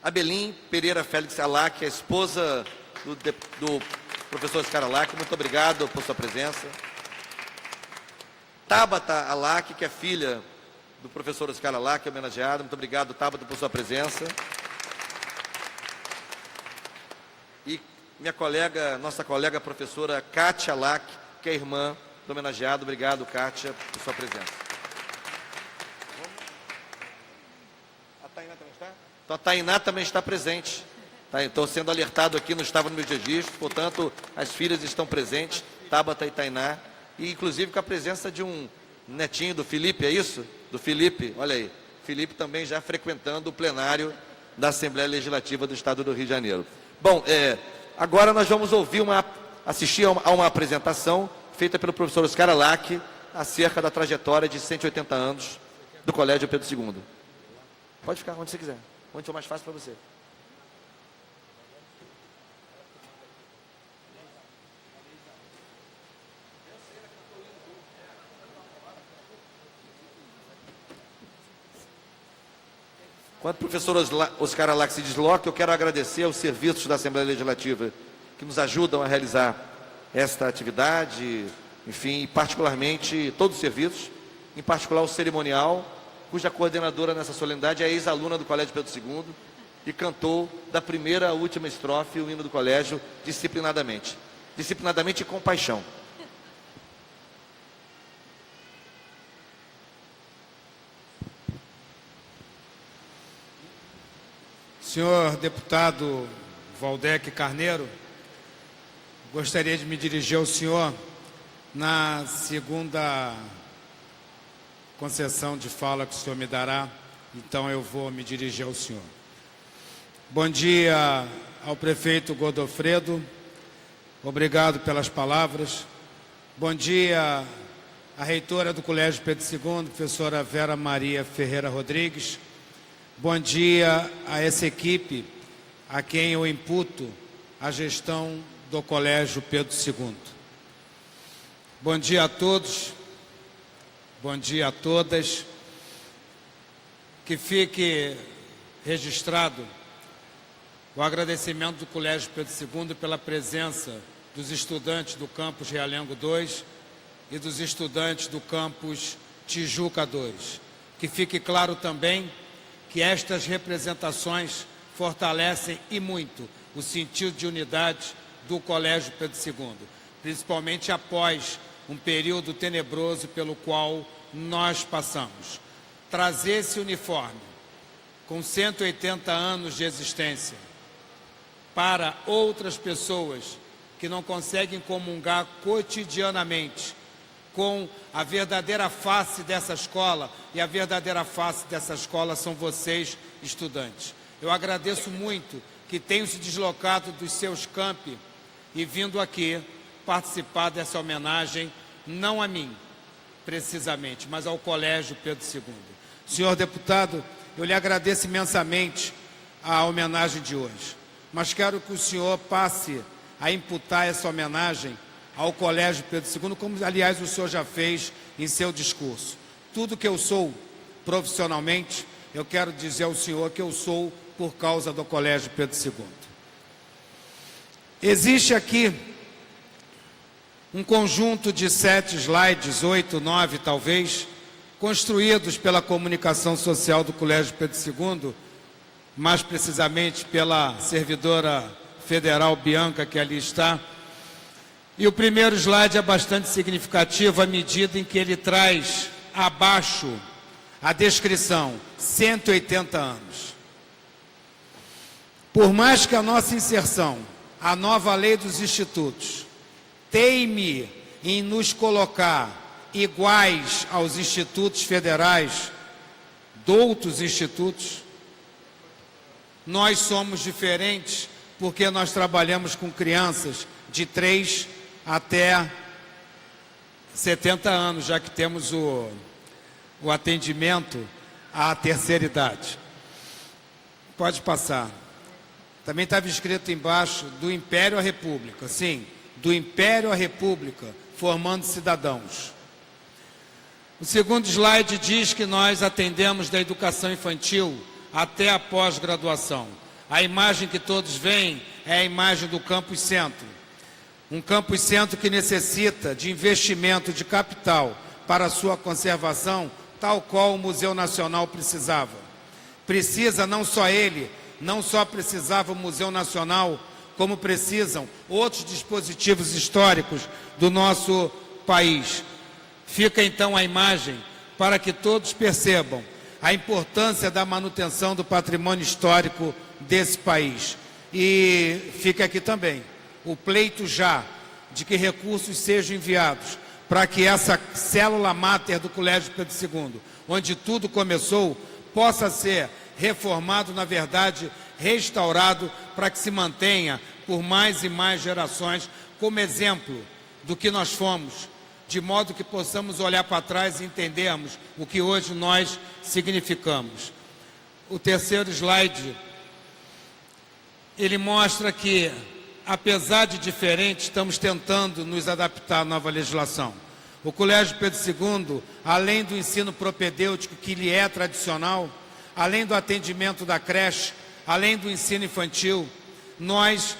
Abelim Pereira Félix Alac, a esposa do professor Oscar Alac. Muito obrigado por sua presença. Tabata Alac, que é filha do professor Oscar Alac, homenageado. Muito obrigado, Tabata, por sua presença. E nossa colega professora Kátia Alac, que é irmã do homenageado. Obrigado, Kátia, por sua presença. A Tainá também está? Então, a Tainá também está presente. Estou sendo alertado aqui, não estava no meu registro, portanto, as filhas estão presentes, Tabata e Tainá, e inclusive com a presença de um netinho do Felipe, é isso? Do Felipe, olha aí. Felipe também já frequentando o plenário da Assembleia Legislativa do Estado do Rio de Janeiro. Bom, agora nós vamos assistir a uma apresentação feita pelo professor Oscar Alac acerca da trajetória de 180 anos do Colégio Pedro II. Pode ficar onde você quiser, onde for mais fácil para você. Enquanto o professor Oscar Alac se desloca, eu quero agradecer aos serviços da Assembleia Legislativa que nos ajudam a realizar esta atividade, enfim, particularmente todos os serviços, em particular o cerimonial, cuja coordenadora nessa solenidade é a ex-aluna do Colégio Pedro II e cantou da primeira à última estrofe o hino do colégio disciplinadamente e com paixão. Senhor deputado Waldeck Carneiro, gostaria de me dirigir ao senhor na segunda concessão de fala que o senhor me dará, então eu vou me dirigir ao senhor. Bom dia ao prefeito Godofredo, obrigado pelas palavras. Bom dia à reitora do Colégio Pedro II, professora Vera Maria Ferreira Rodrigues. Bom dia a essa equipe a quem eu imputo a gestão do Colégio Pedro II. Bom dia a todos, bom dia a todas. Que fique registrado o agradecimento do Colégio Pedro II pela presença dos estudantes do campus Realengo 2 e dos estudantes do campus Tijuca 2. Que fique claro também que estas representações fortalecem e muito o sentido de unidade do Colégio Pedro II, principalmente após um período tenebroso pelo qual nós passamos. Trazer esse uniforme com 180 anos de existência para outras pessoas que não conseguem comungar cotidianamente com a verdadeira face dessa escola, e a verdadeira face dessa escola são vocês, estudantes. Eu agradeço muito que tenham se deslocado dos seus campi e vindo aqui participar dessa homenagem, não a mim, precisamente, mas ao Colégio Pedro II. Senhor deputado, eu lhe agradeço imensamente a homenagem de hoje, mas quero que o senhor passe a imputar essa homenagem ao Colégio Pedro II, como, aliás, o senhor já fez em seu discurso. Tudo que eu sou profissionalmente, eu quero dizer ao senhor que eu sou por causa do Colégio Pedro II. Existe aqui um conjunto de 7 slides, 8, 9 talvez, construídos pela comunicação social do Colégio Pedro II, mais precisamente pela servidora federal Bianca, que ali está. E o primeiro slide é bastante significativo à medida em que ele traz abaixo a descrição, 180 anos. Por mais que a nossa inserção, a nova lei dos institutos, teime em nos colocar iguais aos institutos federais de outros institutos, nós somos diferentes porque nós trabalhamos com crianças de 3 até 70 anos, já que temos o atendimento à terceira idade. Pode passar. Também estava escrito embaixo, do Império à República. Sim, do Império à República, formando cidadãos. O segundo slide diz que nós atendemos da educação infantil até a pós-graduação. A imagem que todos veem é a imagem do Campus Centro. Um campus centro que necessita de investimento de capital para a sua conservação, tal qual o Museu Nacional precisava. Precisa não só ele, não só precisava o Museu Nacional, como precisam outros dispositivos históricos do nosso país. Fica então a imagem para que todos percebam a importância da manutenção do patrimônio histórico desse país. E fica aqui também o pleito já de que recursos sejam enviados para que essa célula máter do Colégio Pedro II, onde tudo começou, possa ser reformado, na verdade, restaurado, para que se mantenha por mais e mais gerações como exemplo do que nós fomos, de modo que possamos olhar para trás e entendermos o que hoje nós significamos. O terceiro slide, ele mostra que, apesar de diferente, estamos tentando nos adaptar à nova legislação. O Colégio Pedro II, além do ensino propedêutico que lhe é tradicional, além do atendimento da creche, além do ensino infantil, nós,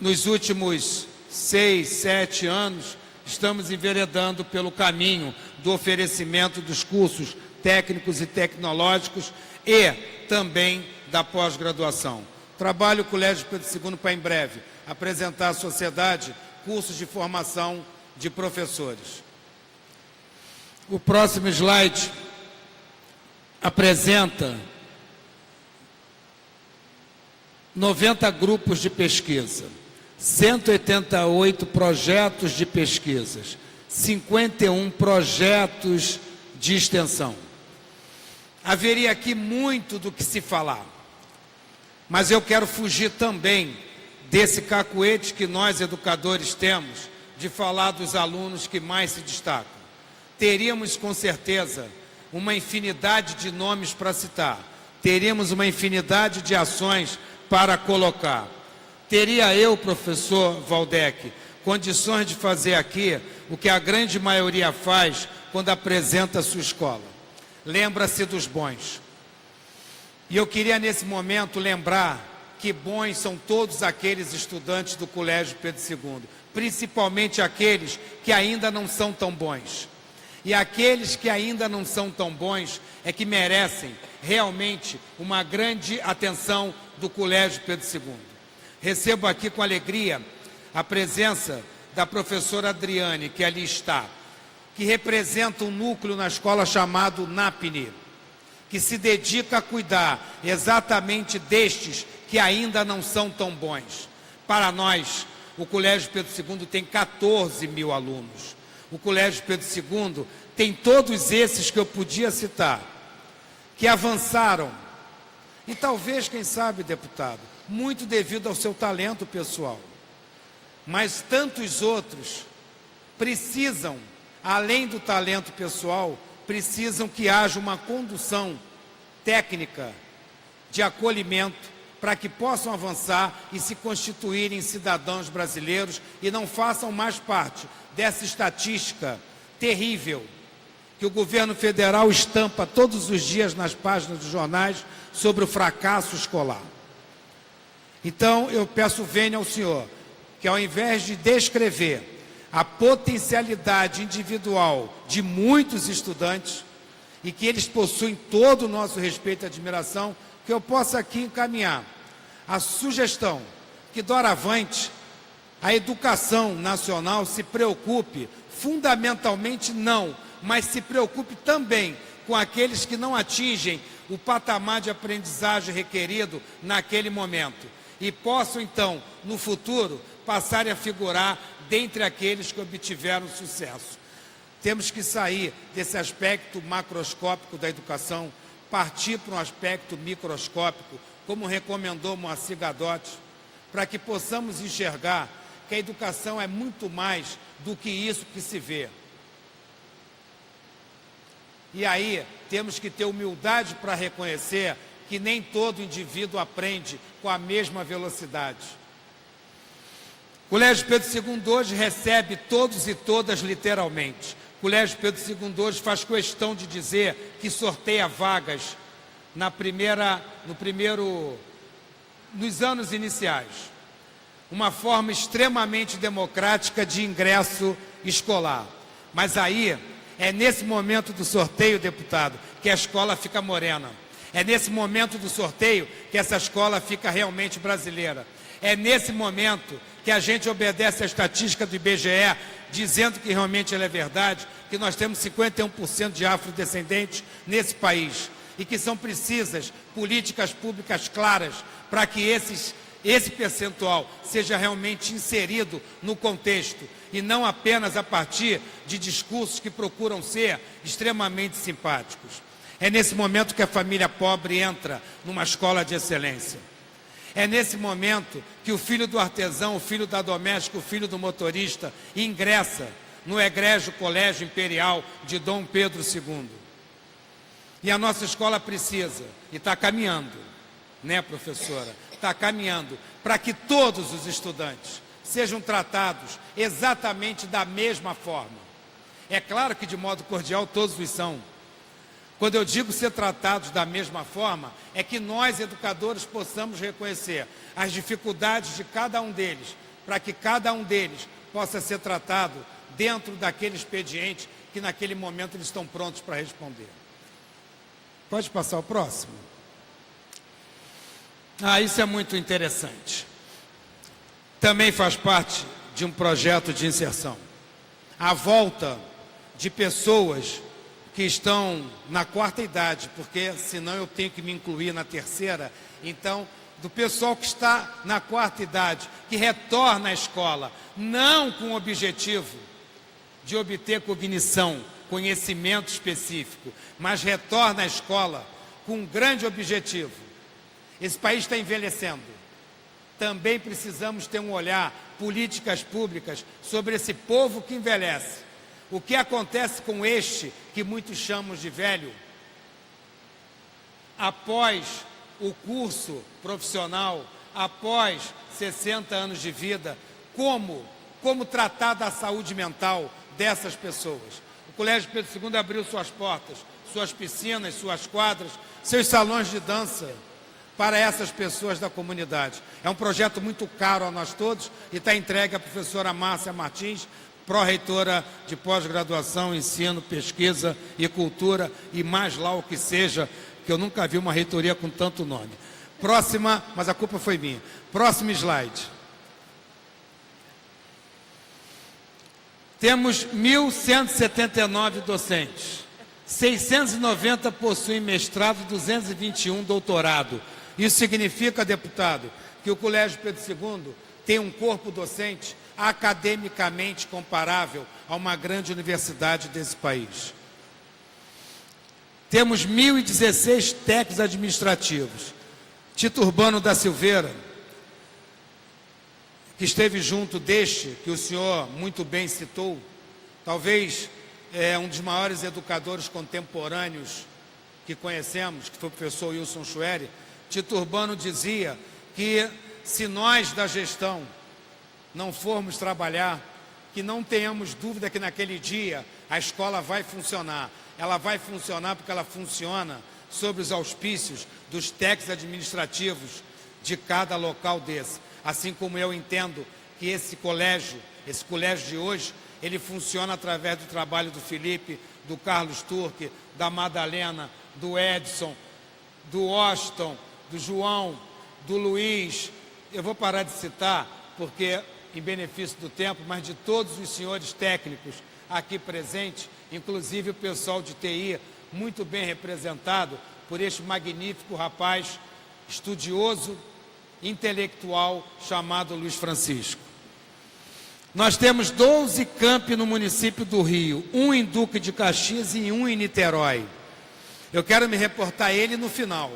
nos últimos 6, 7 anos, estamos enveredando pelo caminho do oferecimento dos cursos técnicos e tecnológicos e também da pós-graduação. Trabalho o Colégio Pedro II para, em breve, apresentar à sociedade cursos de formação de professores. O próximo slide apresenta 90 grupos de pesquisa, 188 projetos de pesquisas, 51 projetos de extensão. Haveria aqui muito do que se falar, mas eu quero fugir também desse cacuete que nós, educadores, temos de falar dos alunos que mais se destacam. Teríamos, com certeza, uma infinidade de nomes para citar, teríamos uma infinidade de ações para colocar. Teria eu, professor Waldeck, condições de fazer aqui o que a grande maioria faz quando apresenta a sua escola. Lembra-se dos bons. E eu queria, nesse momento, lembrar que bons são todos aqueles estudantes do Colégio Pedro II, principalmente aqueles que ainda não são tão bons. E aqueles que ainda não são tão bons é que merecem realmente uma grande atenção do Colégio Pedro II. Recebo aqui com alegria a presença da professora Adriane, que ali está, que representa um núcleo na escola chamado NAPNE, que se dedica a cuidar exatamente destes que ainda não são tão bons. Para nós, o Colégio Pedro II tem 14 mil alunos. O Colégio Pedro II tem todos esses que eu podia citar, que avançaram, e talvez, quem sabe, deputado, muito devido ao seu talento pessoal. Mas tantos outros precisam, além do talento pessoal, precisam que haja uma condução técnica de acolhimento para que possam avançar e se constituírem cidadãos brasileiros e não façam mais parte dessa estatística terrível que o governo federal estampa todos os dias nas páginas dos jornais sobre o fracasso escolar. Então, eu peço vênia ao senhor, que ao invés de descrever a potencialidade individual de muitos estudantes, e que eles possuem todo o nosso respeito e admiração, que eu possa aqui encaminhar a sugestão que, doravante, a educação nacional se preocupe, fundamentalmente não, mas se preocupe também com aqueles que não atingem o patamar de aprendizagem requerido naquele momento e possam, então, no futuro, passarem a figurar dentre aqueles que obtiveram sucesso. Temos que sair desse aspecto macroscópico da educação, partir para um aspecto microscópico, como recomendou Moacir Gadotti, para que possamos enxergar que a educação é muito mais do que isso que se vê. E aí, temos que ter humildade para reconhecer que nem todo indivíduo aprende com a mesma velocidade. O Colégio Pedro II hoje recebe todos e todas literalmente. O Colégio Pedro II hoje faz questão de dizer que sorteia vagas nos anos iniciais. Uma forma extremamente democrática de ingresso escolar. Mas aí, é nesse momento do sorteio, deputado, que a escola fica morena. É nesse momento do sorteio que essa escola fica realmente brasileira. É nesse momento que a gente obedece à estatística do IBGE, dizendo que realmente ela é verdade, que nós temos 51% de afrodescendentes nesse país e que são precisas políticas públicas claras para que esses esse percentual seja realmente inserido no contexto e não apenas a partir de discursos que procuram ser extremamente simpáticos. É nesse momento que a família pobre entra numa escola de excelência. É nesse momento que o filho do artesão, o filho da doméstica, o filho do motorista ingressa no egrégio Colégio Imperial de Dom Pedro II. E a nossa escola precisa, e está caminhando, né, professora? Está caminhando para que todos os estudantes sejam tratados exatamente da mesma forma. É claro que de modo cordial todos os são. Quando eu digo ser tratados da mesma forma, é que nós, educadores, possamos reconhecer as dificuldades de cada um deles, para que cada um deles possa ser tratado dentro daquele expediente que naquele momento eles estão prontos para responder. Pode passar o próximo? Isso é muito interessante. Também faz parte de um projeto de inserção. A volta de pessoas que estão na 4ª idade, porque senão eu tenho que me incluir na 3ª. Então, do pessoal que está na 4ª idade, que retorna à escola, não com o objetivo de obter cognição, conhecimento específico, mas retorna à escola com um grande objetivo. Esse país está envelhecendo. Também precisamos ter um olhar, políticas públicas, sobre esse povo que envelhece. O que acontece com este, que muitos chamam de velho, após o curso profissional, após 60 anos de vida, como tratar da saúde mental dessas pessoas? O Colégio Pedro II abriu suas portas, suas piscinas, suas quadras, seus salões de dança para essas pessoas da comunidade. É um projeto muito caro a nós todos e está entregue à professora Márcia Martins, pró-reitora de pós-graduação, ensino, pesquisa e cultura, e mais lá o que seja, que eu nunca vi uma reitoria com tanto nome. Próxima, mas a culpa foi minha. Próximo slide. Temos 1.179 docentes. 690 possuem mestrado, 221 doutorado. Isso significa, deputado, que o Colégio Pedro II tem um corpo docente academicamente comparável a uma grande universidade desse país. Temos 1.016 técnicos administrativos. Tito Urbano da Silveira, que esteve junto deste, que o senhor muito bem citou, talvez um dos maiores educadores contemporâneos que conhecemos, que foi o professor Wilson Chueri. Tito Urbano dizia que se nós da gestão não formos trabalhar, que não tenhamos dúvida que naquele dia a escola vai funcionar. Ela vai funcionar porque ela funciona sob os auspícios dos técnicos administrativos de cada local desse. Assim como eu entendo que esse colégio de hoje, ele funciona através do trabalho do Felipe, do Carlos Turque, da Madalena, do Edson, do Washington, do João, do Luiz. Eu vou parar de citar, porque em benefício do tempo, mas de todos os senhores técnicos aqui presentes, inclusive o pessoal de TI, muito bem representado por este magnífico rapaz, estudioso, intelectual, chamado Luiz Francisco. Nós temos 12 campi no município do Rio, um em Duque de Caxias e um em Niterói. Eu quero me reportar a ele no final.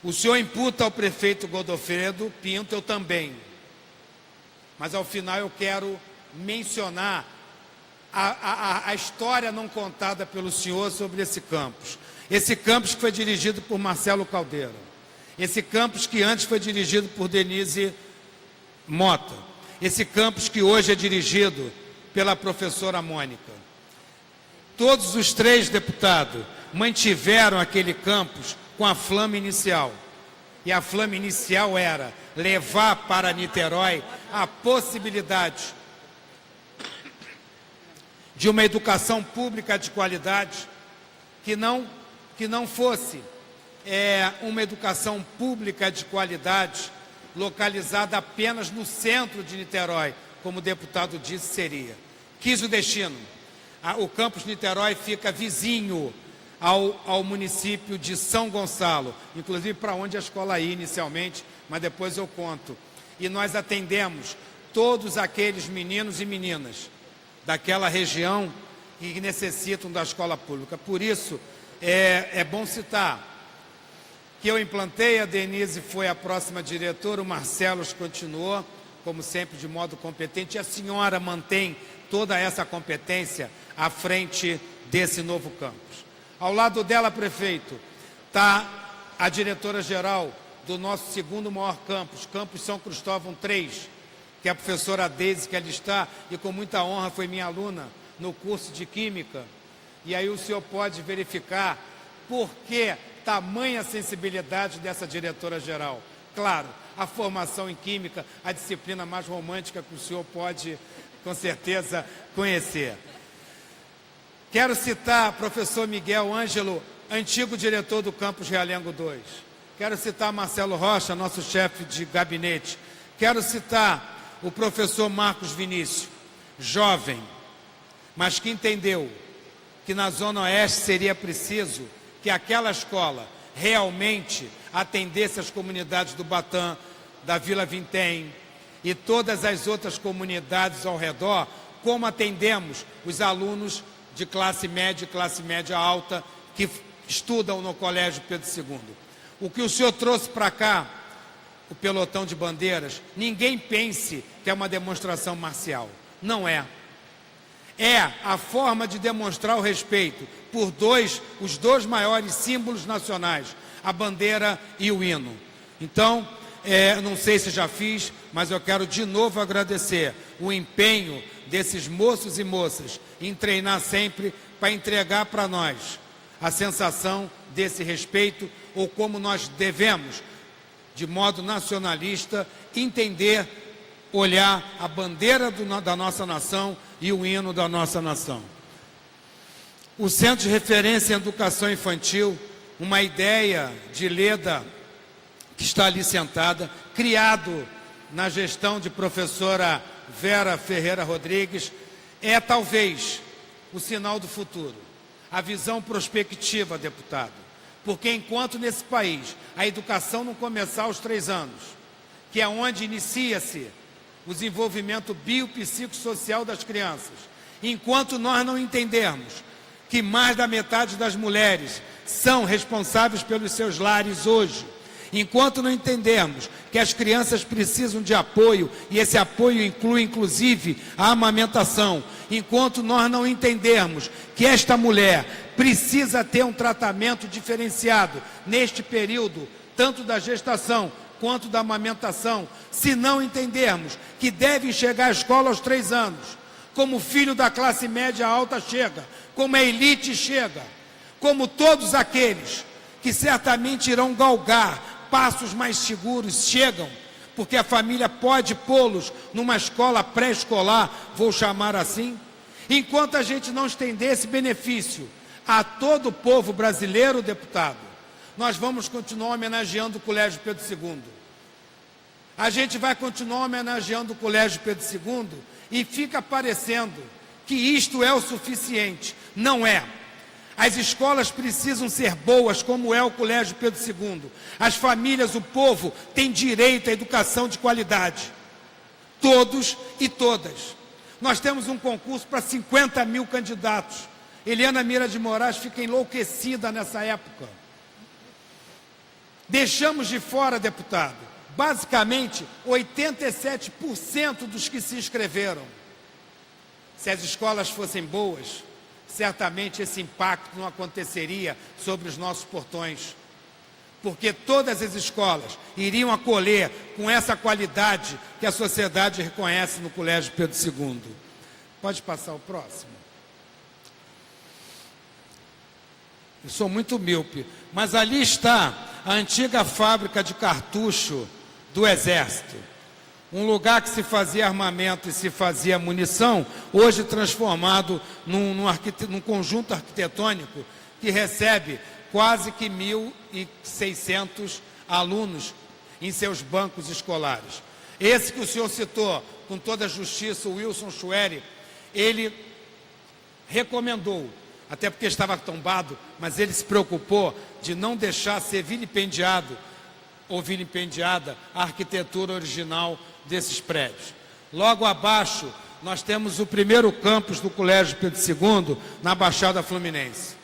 O senhor imputa ao prefeito Godofredo Pinto, eu também. Mas ao final eu quero mencionar a história não contada pelo senhor sobre esse campus. Esse campus que foi dirigido por Marcelo Caldeira. Esse campus que antes foi dirigido por Denise Mota. Esse campus que hoje é dirigido pela professora Mônica. Todos os 3 deputados mantiveram aquele campus com a flama inicial. E a flama inicial era levar para Niterói a possibilidade de uma educação pública de qualidade que não fosse uma educação pública de qualidade localizada apenas no centro de Niterói, como o deputado disse seria. Quis o destino. O campus Niterói fica vizinho ao município de São Gonçalo, inclusive para onde a escola ia inicialmente, mas depois eu conto. E nós atendemos todos aqueles meninos e meninas daquela região que necessitam da escola pública. Por isso, é bom citar que eu implantei, a Denise foi a próxima diretora, o Marcelo continuou, como sempre, de modo competente, e a senhora mantém toda essa competência à frente desse novo campus. Ao lado dela, prefeito, está a diretora-geral do nosso segundo maior campus, Campus São Cristóvão 3, que é a professora Deise, que ali está, e com muita honra foi minha aluna no curso de Química. E aí o senhor pode verificar por que tamanha sensibilidade dessa diretora-geral. Claro, a formação em Química, a disciplina mais romântica que o senhor pode, com certeza, conhecer. Quero citar o professor Miguel Ângelo, antigo diretor do Campus Realengo 2. Quero citar Marcelo Rocha, nosso chefe de gabinete. Quero citar o professor Marcos Vinícius, jovem, mas que entendeu que na Zona Oeste seria preciso que aquela escola realmente atendesse as comunidades do Batã, da Vila Vintém e todas as outras comunidades ao redor, como atendemos os alunos de classe média alta que estudam no Colégio Pedro II. O que o senhor trouxe para cá, o pelotão de bandeiras, ninguém pense que é uma demonstração marcial. Não é. É a forma de demonstrar o respeito por os dois maiores símbolos nacionais, a bandeira e o hino. Então, não sei se já fiz, mas eu quero de novo agradecer o empenho desses moços e moças em treinar sempre para entregar para nós a sensação desse respeito, ou como nós devemos, de modo nacionalista, entender, olhar a bandeira da nossa nação e o hino da nossa nação. O Centro de Referência em Educação Infantil, uma ideia de Leda, que está ali sentada, criado na gestão de professora Vera Ferreira Rodrigues, é talvez o sinal do futuro, a visão prospectiva, deputado. Porque enquanto nesse país a educação não começar aos 3 anos, que é onde inicia-se o desenvolvimento biopsicossocial das crianças, enquanto nós não entendermos que mais da metade das mulheres são responsáveis pelos seus lares hoje, enquanto não entendermos que as crianças precisam de apoio, e esse apoio inclui inclusive a amamentação, enquanto nós não entendermos que esta mulher precisa ter um tratamento diferenciado neste período, tanto da gestação quanto da amamentação, se não entendermos que deve chegar à escola aos 3 anos, como o filho da classe média alta chega, como a elite chega, como todos aqueles que certamente irão galgar passos mais seguros chegam, porque a família pode pô-los numa escola pré-escolar, vou chamar assim. Enquanto a gente não estender esse benefício a todo o povo brasileiro, deputado, nós vamos continuar homenageando o Colégio Pedro II. A gente vai continuar homenageando o Colégio Pedro II e fica parecendo que isto é o suficiente. Não é. As escolas precisam ser boas, como é o Colégio Pedro II. As famílias, o povo, têm direito à educação de qualidade. Todos e todas. Nós temos um concurso para 50 mil candidatos. Eliana Mira de Moraes fica enlouquecida nessa época. Deixamos de fora, deputado, basicamente 87% dos que se inscreveram. Se as escolas fossem boas, certamente esse impacto não aconteceria sobre os nossos portões, porque todas as escolas iriam acolher com essa qualidade que a sociedade reconhece no Colégio Pedro II. Pode passar o próximo. Eu sou muito míope, mas ali está a antiga fábrica de cartucho do Exército. Um lugar que se fazia armamento e se fazia munição, hoje transformado num conjunto arquitetônico que recebe quase que 1.600 alunos em seus bancos escolares. Esse que o senhor citou, com toda a justiça, o Wilson Schueri, ele recomendou até porque estava tombado, mas ele se preocupou de não deixar ser vilipendiado ou vilipendiada a arquitetura original desses prédios. Logo abaixo, nós temos o primeiro campus do Colégio Pedro II, na Baixada Fluminense.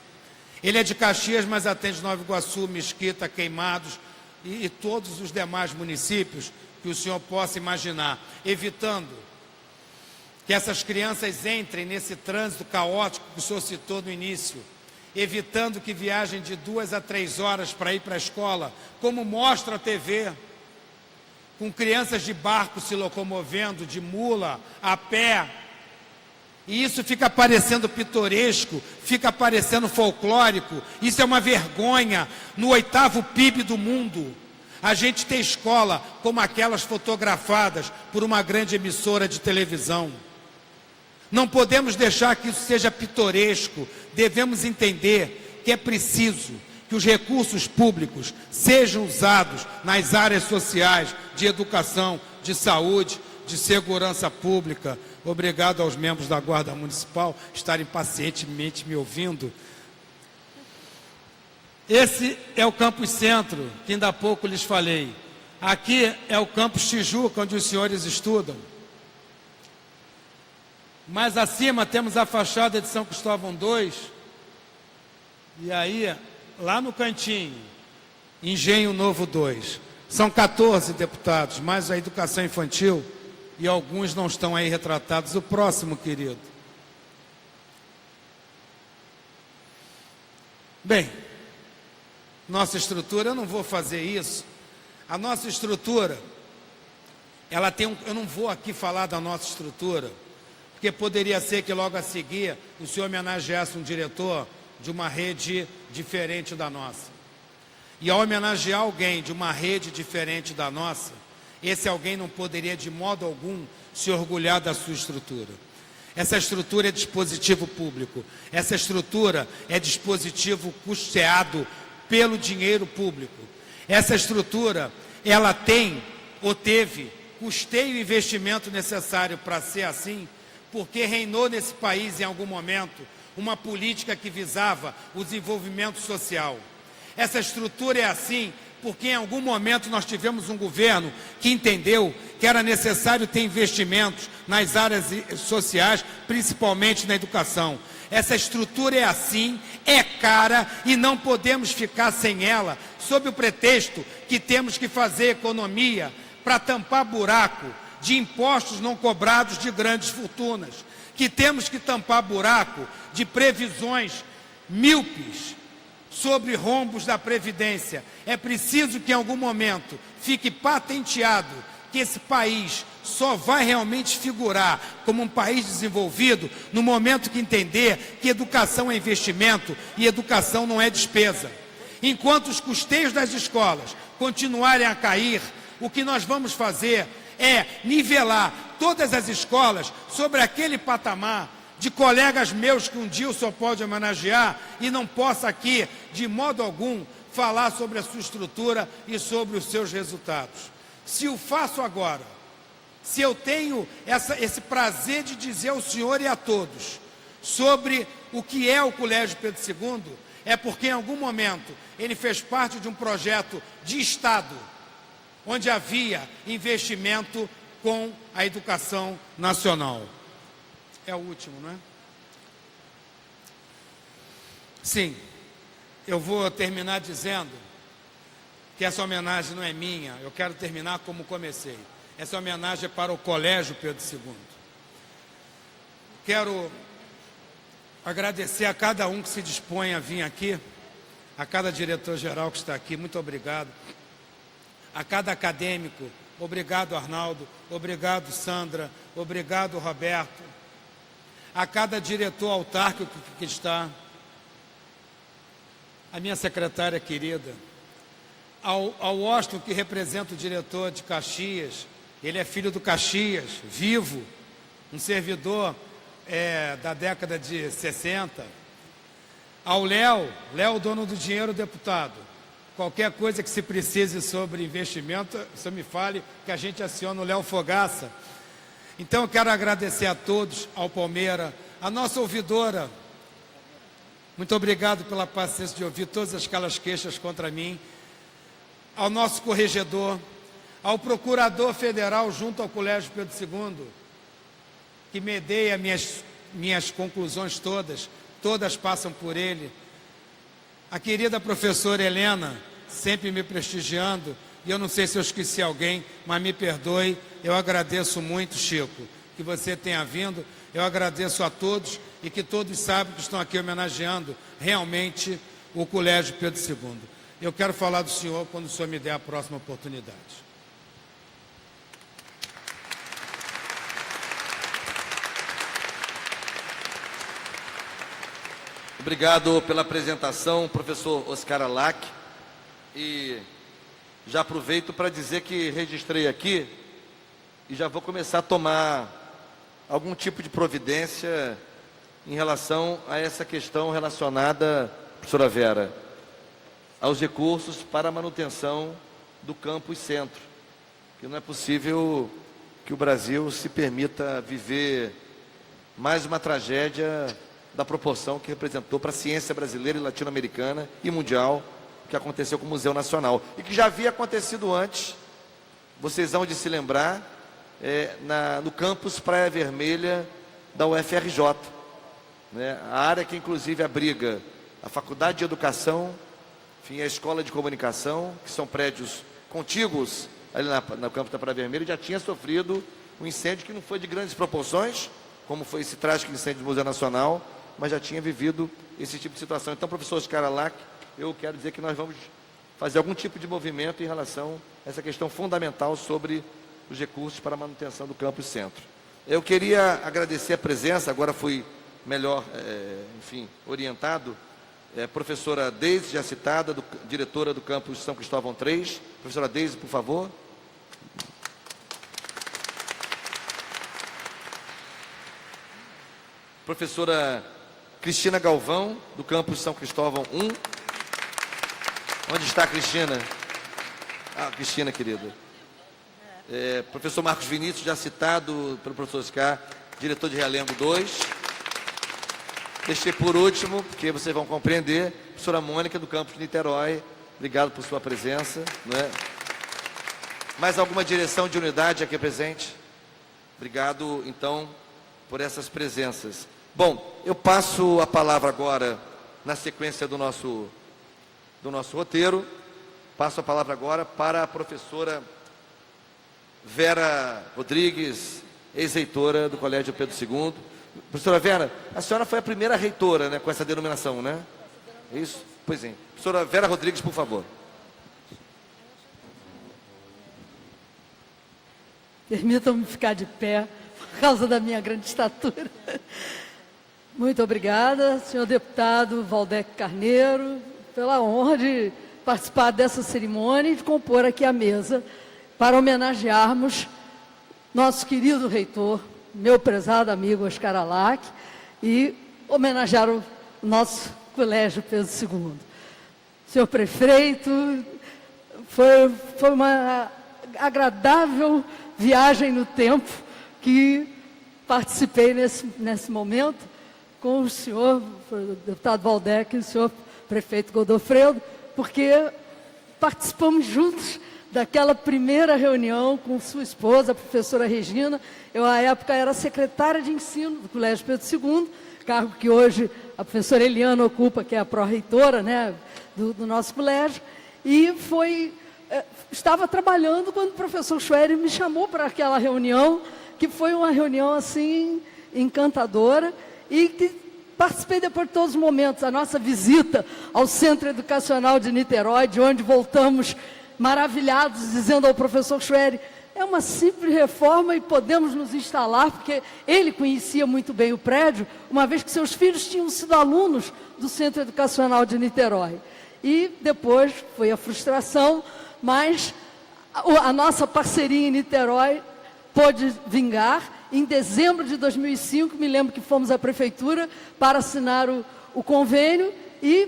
Ele é de Caxias, mas atende Nova Iguaçu, Mesquita, Queimados e todos os demais municípios que o senhor possa imaginar, evitando que essas crianças entrem nesse trânsito caótico que o senhor citou no início, evitando que viajem de 2 a 3 horas para ir para a escola, como mostra a TV, com crianças de barco se locomovendo, de mula, a pé. E isso fica parecendo pitoresco, fica parecendo folclórico. Isso é uma vergonha. No 8º PIB do mundo, a gente tem escola como aquelas fotografadas por uma grande emissora de televisão. Não podemos deixar que isso seja pitoresco. Devemos entender que é preciso que os recursos públicos sejam usados nas áreas sociais, de educação, de saúde, de segurança pública. Obrigado aos membros da Guarda Municipal estarem pacientemente me ouvindo. Esse é o Campus Centro, que ainda há pouco lhes falei. Aqui é o Campus Tijuca, onde os senhores estudam. Mais acima temos a fachada de São Cristóvão II. E aí, lá no cantinho, Engenho Novo 2. São 14 deputados, mais a educação infantil, e alguns não estão aí retratados. O próximo, querido. Bem, nossa estrutura, eu não vou fazer isso. A nossa estrutura, ela tem eu não vou aqui falar da nossa estrutura, porque poderia ser que logo a seguir o senhor homenageasse um diretor de uma rede diferente da nossa. E ao homenagear alguém de uma rede diferente da nossa, esse alguém não poderia de modo algum se orgulhar da sua estrutura. Essa estrutura é dispositivo público. Essa estrutura é dispositivo custeado pelo dinheiro público. Essa estrutura, ela tem ou teve custeio e investimento necessário para ser assim, porque reinou nesse país em algum momento uma política que visava o desenvolvimento social. Essa estrutura é assim porque em algum momento nós tivemos um governo que entendeu que era necessário ter investimentos nas áreas sociais, principalmente na educação. Essa estrutura é assim, é cara e não podemos ficar sem ela, sob o pretexto que temos que fazer economia para tampar buraco de impostos não cobrados de grandes fortunas, que temos que tampar buraco de previsões míopes sobre rombos da Previdência. É preciso que em algum momento fique patenteado que esse país só vai realmente figurar como um país desenvolvido no momento que entender que educação é investimento e educação não é despesa. Enquanto os custeios das escolas continuarem a cair, o que nós vamos fazer é nivelar todas as escolas sobre aquele patamar de colegas meus que um dia o senhor pode homenagear e não possa aqui, de modo algum, falar sobre a sua estrutura e sobre os seus resultados. Se o faço agora, se eu tenho esse prazer de dizer ao senhor e a todos sobre o que é o Colégio Pedro II, é porque em algum momento ele fez parte de um projeto de Estado, onde havia investimento com a educação nacional. É o último, não é? Sim, eu vou terminar dizendo que essa homenagem não é minha, eu quero terminar como comecei. Essa homenagem é para o Colégio Pedro II. Quero agradecer a cada um que se dispõe a vir aqui, a cada diretor-geral que está aqui, muito obrigado. A cada acadêmico, obrigado Arnaldo, obrigado Sandra, obrigado Roberto. A cada diretor autárquico que está, a minha secretária querida, ao Washington, que representa o diretor de Caxias, ele é filho do Caxias, vivo, um servidor da década de 60. Ao Léo, dono do dinheiro, deputado. Qualquer coisa que se precise sobre investimento, você me fale que a gente aciona o Léo Fogaça. Então eu quero agradecer a todos, ao Palmeira, a nossa ouvidora, Muito obrigado pela paciência de ouvir todas aquelas queixas contra mim. Ao nosso corregedor, ao procurador federal junto ao Colégio Pedro II, que medeia minhas conclusões todas passam por ele. A querida professora Helena, sempre me prestigiando, e eu não sei se eu esqueci alguém, mas me perdoe, eu agradeço muito, Chico, que você tenha vindo, eu agradeço a todos e que todos saibam que estão aqui homenageando realmente o Colégio Pedro II. Eu quero falar do senhor quando o senhor me der a próxima oportunidade. Obrigado pela apresentação, professor Oscar Alac. E já aproveito para dizer que registrei aqui e já vou começar a tomar algum tipo de providência em relação a essa questão relacionada, professora Vera, aos recursos para a manutenção do campus centro. Que não é possível que o Brasil se permita viver mais uma tragédia da proporção que representou para a ciência brasileira e latino-americana e mundial, que aconteceu com o Museu Nacional. E que já havia acontecido antes, vocês hão de se lembrar, no campus Praia Vermelha da UFRJ. Né? A área que inclusive abriga a Faculdade de Educação, enfim, a Escola de Comunicação, que são prédios contíguos ali no campus da Praia Vermelha, já tinha sofrido um incêndio que não foi de grandes proporções, como foi esse trágico incêndio do Museu Nacional, mas já tinha vivido esse tipo de situação. Então, professor Oscar Alac, eu quero dizer que nós vamos fazer algum tipo de movimento em relação a essa questão fundamental sobre os recursos para a manutenção do campus centro. Eu queria agradecer a presença, agora fui melhor, orientado, professora Deise, já citada, diretora do campus São Cristóvão 3. Professora Deise, por favor. Professora Cristina Galvão, do campus São Cristóvão 1. Onde está a Cristina? Ah, Cristina, querida. Professor Marcos Vinícius, já citado pelo professor Oscar, diretor de Realengo 2. Deixei por último, porque vocês vão compreender, professora Mônica, do campus de Niterói. Obrigado por sua presença. Mais alguma direção de unidade aqui presente? Obrigado, então, por essas presenças. Bom, eu passo a palavra agora, na sequência do nosso roteiro, passo a palavra agora para a professora Vera Rodrigues, ex-reitora do Colégio Pedro II. Professora Vera, a senhora foi a primeira reitora, né, com essa denominação, né? É isso? Pois é. Professora Vera Rodrigues, por favor. Permitam-me ficar de pé, por causa da minha grande estatura. Muito obrigada, senhor deputado Valdec Carneiro, pela honra de participar dessa cerimônia e de compor aqui a mesa para homenagearmos nosso querido reitor, meu prezado amigo Oscar Alac, e homenagear o nosso Colégio Pedro II. Senhor prefeito, foi uma agradável viagem no tempo que participei nesse momento com o senhor o deputado Valdec e o senhor prefeito Godofredo, porque participamos juntos daquela primeira reunião com sua esposa, a professora Regina. Eu, à época, era secretária de ensino do Colégio Pedro II, cargo que hoje a professora Eliana ocupa, que é a pró-reitora, né, do nosso colégio, e estava trabalhando quando o professor Schwerer me chamou para aquela reunião, que foi uma reunião, assim, encantadora, e que participei depois de todos os momentos. A nossa visita ao Centro Educacional de Niterói, de onde voltamos maravilhados, dizendo ao professor Schwerer, é uma simples reforma e podemos nos instalar, porque ele conhecia muito bem o prédio, uma vez que seus filhos tinham sido alunos do Centro Educacional de Niterói. E depois foi a frustração, mas a nossa parceria em Niterói pôde vingar. Em dezembro de 2005, me lembro que fomos à prefeitura para assinar o convênio e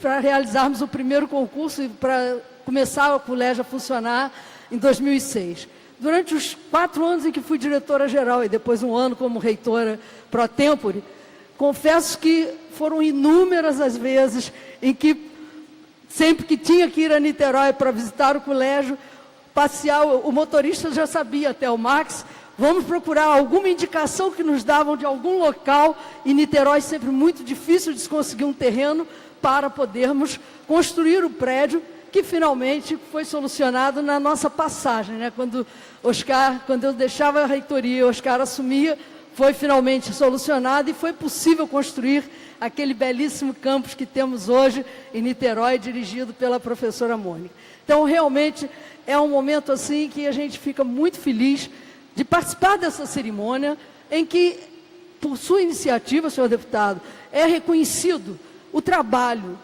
para realizarmos o primeiro concurso e para começar o colégio a funcionar em 2006. Durante os 4 anos em que fui diretora-geral e depois um ano como reitora pro tempore, Confesso que foram inúmeras as vezes em que, sempre que tinha que ir a Niterói para visitar o colégio, passear, o motorista já sabia, até o Max, vamos procurar alguma indicação que nos davam de algum local, e Niterói sempre muito difícil de se conseguir um terreno para podermos construir o prédio, que finalmente foi solucionado na nossa passagem, né? Quando eu deixava a reitoria, Oscar assumia, foi finalmente solucionado e foi possível construir aquele belíssimo campus que temos hoje em Niterói, dirigido pela professora Mônica. Então, realmente, é um momento assim que a gente fica muito feliz de participar dessa cerimônia, em que, por sua iniciativa, senhor deputado, é reconhecido o trabalho,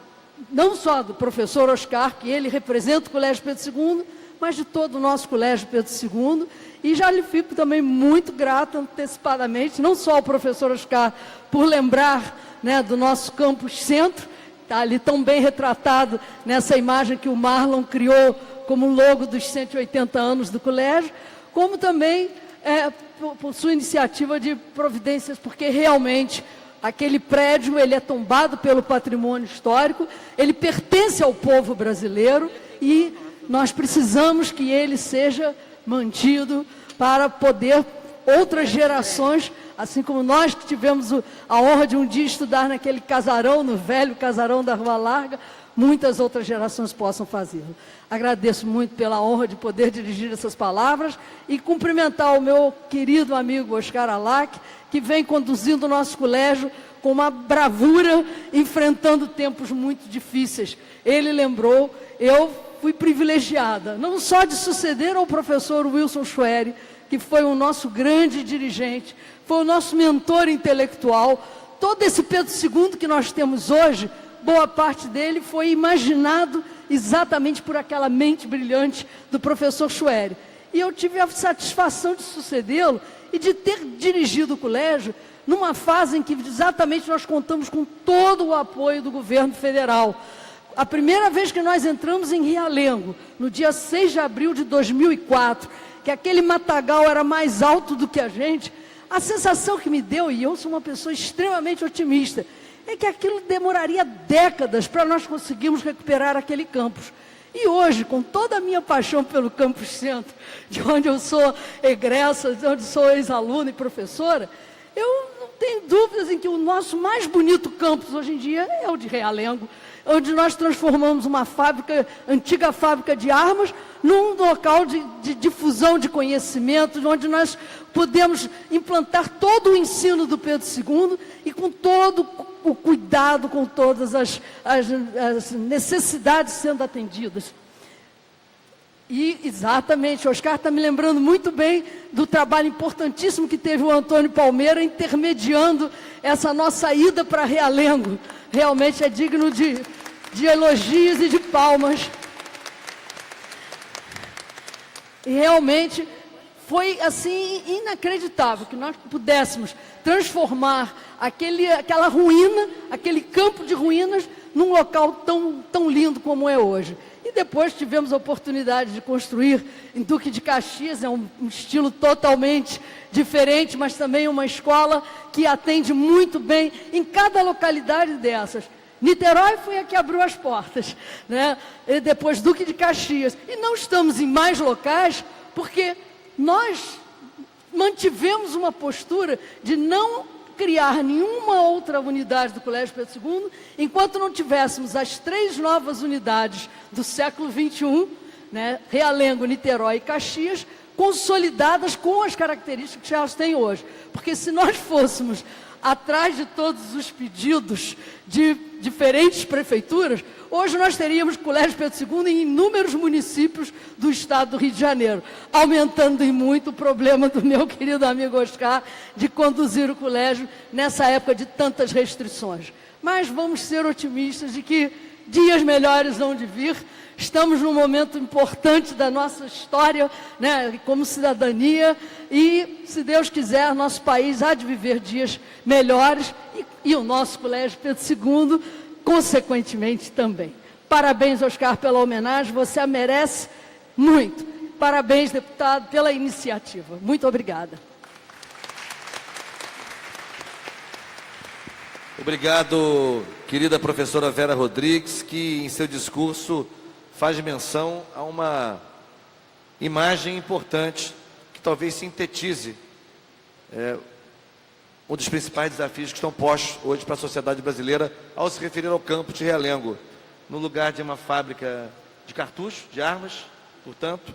não só do professor Oscar, que ele representa o Colégio Pedro II, mas de todo o nosso Colégio Pedro II, e já lhe fico também muito grata antecipadamente, não só ao professor Oscar, por lembrar, né, do nosso campus centro, está ali tão bem retratado nessa imagem que o Marlon criou como logo dos 180 anos do colégio, como também por sua iniciativa de providências, porque realmente aquele prédio, ele é tombado pelo patrimônio histórico, ele pertence ao povo brasileiro e nós precisamos que ele seja mantido para poder outras gerações, assim como nós que tivemos a honra de um dia estudar naquele casarão, no velho casarão da Rua Larga, muitas outras gerações possam fazê-lo. Agradeço muito pela honra de poder dirigir essas palavras e cumprimentar o meu querido amigo Oscar Alac, que vem conduzindo o nosso colégio com uma bravura, enfrentando tempos muito difíceis. Ele lembrou, eu fui privilegiada, não só de suceder ao professor Wilson Schwery, que foi o nosso grande dirigente, foi o nosso mentor intelectual. Todo esse Pedro II que nós temos hoje, boa parte dele foi imaginado exatamente por aquela mente brilhante do professor Schwery. E eu tive a satisfação de sucedê-lo e de ter dirigido o colégio numa fase em que exatamente nós contamos com todo o apoio do governo federal. A primeira vez que nós entramos em Realengo, no dia 6 de abril de 2004, que aquele matagal era mais alto do que a gente, a sensação que me deu, e eu sou uma pessoa extremamente otimista, é que aquilo demoraria décadas para nós conseguirmos recuperar aquele campus. E hoje, com toda a minha paixão pelo Campus Centro, de onde eu sou egressa, de onde sou ex-aluna e professora, eu não tenho dúvidas em que o nosso mais bonito campus hoje em dia é o de Realengo, onde nós transformamos uma fábrica, antiga fábrica de armas, num local de difusão de conhecimento, onde nós podemos implantar todo o ensino do Pedro II e com todo o cuidado, com todas as necessidades sendo atendidas. E, exatamente, o Oscar está me lembrando muito bem do trabalho importantíssimo que teve o Antônio Palmeira intermediando essa nossa ida para Realengo. Realmente é digno de elogios e de palmas. E realmente foi assim inacreditável que nós pudéssemos transformar aquela ruína, aquele campo de ruínas, num local tão lindo como é hoje. E depois tivemos a oportunidade de construir em Duque de Caxias, é um estilo totalmente diferente, mas também uma escola que atende muito bem em cada localidade dessas. Niterói foi a que abriu as portas, né? E depois Duque de Caxias. E não estamos em mais locais porque nós mantivemos uma postura de não criar nenhuma outra unidade do Colégio Pedro II, enquanto não tivéssemos as 3 novas unidades do século XXI, né, Realengo, Niterói e Caxias, consolidadas com as características que elas têm hoje. Porque se nós fôssemos atrás de todos os pedidos de diferentes prefeituras, hoje nós teríamos Colégio Pedro II em inúmeros municípios do estado do Rio de Janeiro, aumentando em muito o problema do meu querido amigo Oscar de conduzir o colégio nessa época de tantas restrições. Mas vamos ser otimistas de que dias melhores hão de vir. Estamos num momento importante da nossa história, né, como cidadania, e, se Deus quiser, nosso país há de viver dias melhores e o nosso Colégio Pedro II, consequentemente, também. Parabéns, Oscar, pela homenagem, você a merece muito. Parabéns, deputado, pela iniciativa. Muito obrigada. Obrigado, querida professora Vera Rodrigues, que em seu discurso faz menção a uma imagem importante que talvez sintetize um dos principais desafios que estão postos hoje para a sociedade brasileira ao se referir ao campo de Realengo, no lugar de uma fábrica de cartuchos, de armas, portanto,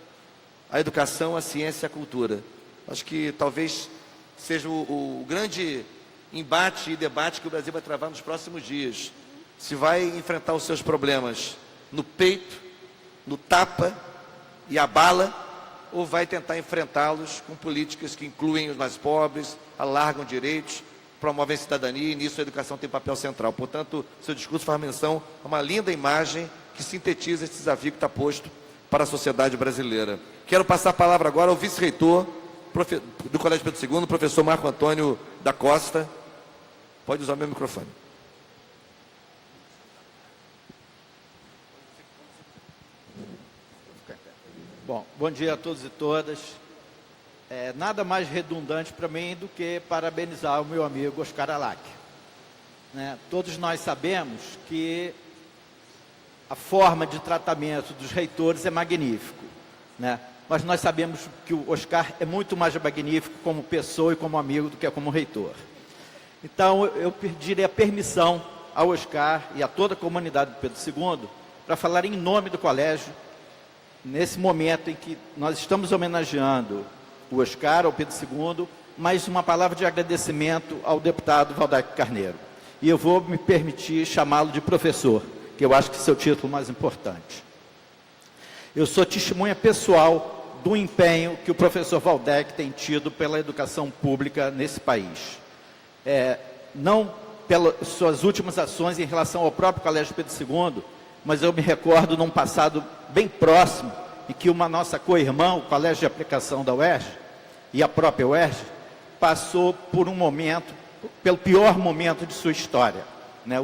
a educação, a ciência e a cultura. Acho que talvez seja o grande embate e debate que o Brasil vai travar nos próximos dias. Se vai enfrentar os seus problemas no peito, no tapa e a bala, ou vai tentar enfrentá-los com políticas que incluem os mais pobres, alargam direitos, promovem cidadania, e nisso a educação tem papel central. Portanto, seu discurso faz menção a uma linda imagem que sintetiza esse desafio que está posto para a sociedade brasileira. Quero passar a palavra agora ao vice-reitor do Colégio Pedro II, professor Marco Antônio da Costa. Pode usar o meu microfone. Bom dia a todos e todas. Nada mais redundante para mim do que parabenizar o meu amigo Oscar Alac. Todos nós sabemos que a forma de tratamento dos reitores é magnífico, mas nós sabemos que o Oscar é muito mais magnífico como pessoa e como amigo do que como reitor. Então, eu pediria permissão ao Oscar e a toda a comunidade do Pedro II para falar em nome do colégio, nesse momento em que nós estamos homenageando o Oscar, ao Pedro II, mas uma palavra de agradecimento ao deputado Waldeck Carneiro. E eu vou me permitir chamá-lo de professor, que eu acho que esse é o título mais importante. Eu sou testemunha pessoal do empenho que o professor Waldeck tem tido pela educação pública nesse país. Não pelas suas últimas ações em relação ao próprio Colégio Pedro II, mas eu me recordo num passado bem próximo, em que uma nossa co-irmã, o Colégio de Aplicação da UERJ, e a própria UERJ, passou por um momento, pelo pior momento de sua história,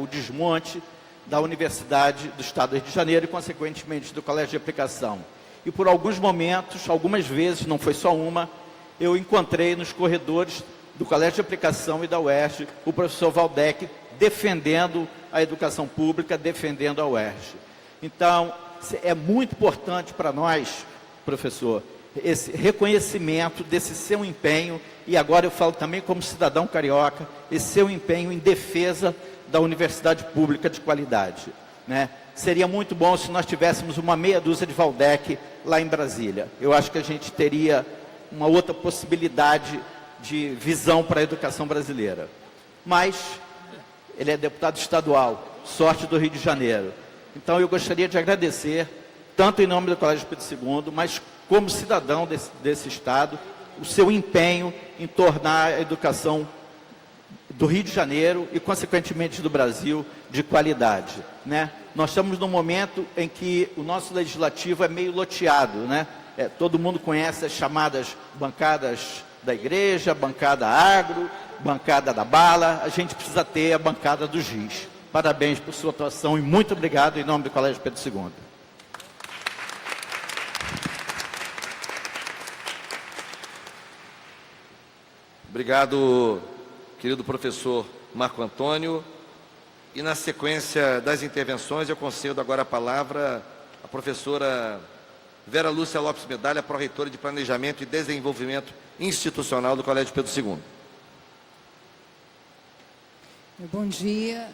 o desmonte da Universidade do Estado do Rio de Janeiro e, consequentemente, do Colégio de Aplicação. E por alguns momentos, algumas vezes, não foi só uma, eu encontrei nos corredores do Colégio de Aplicação e da UERJ o professor Waldeck defendendo a educação pública, defendendo a UERJ. Então, é muito importante para nós, professor, esse reconhecimento desse seu empenho, e agora eu falo também como cidadão carioca, esse seu empenho em defesa da universidade pública de qualidade. Seria muito bom se nós tivéssemos uma meia dúzia de Waldeck lá em Brasília. Eu acho que a gente teria uma outra possibilidade de visão para a educação brasileira. Mas ele é deputado estadual, sorte do Rio de Janeiro. Então eu gostaria de agradecer, tanto em nome do Colégio Pedro II, mas como cidadão desse Estado, o seu empenho em tornar a educação do Rio de Janeiro e, consequentemente, do Brasil, de qualidade. Nós estamos num momento em que o nosso legislativo é meio loteado. Todo mundo conhece as chamadas bancadas da igreja, bancada agro, bancada da bala. A gente precisa ter a bancada do giz. Parabéns por sua atuação e muito obrigado em nome do Colégio Pedro II. Obrigado, querido professor Marco Antônio. E na sequência das intervenções, eu concedo agora a palavra à professora Vera Lúcia Lopes Medalha, pró-reitora de Planejamento e Desenvolvimento Institucional do Colégio Pedro II. Bom dia.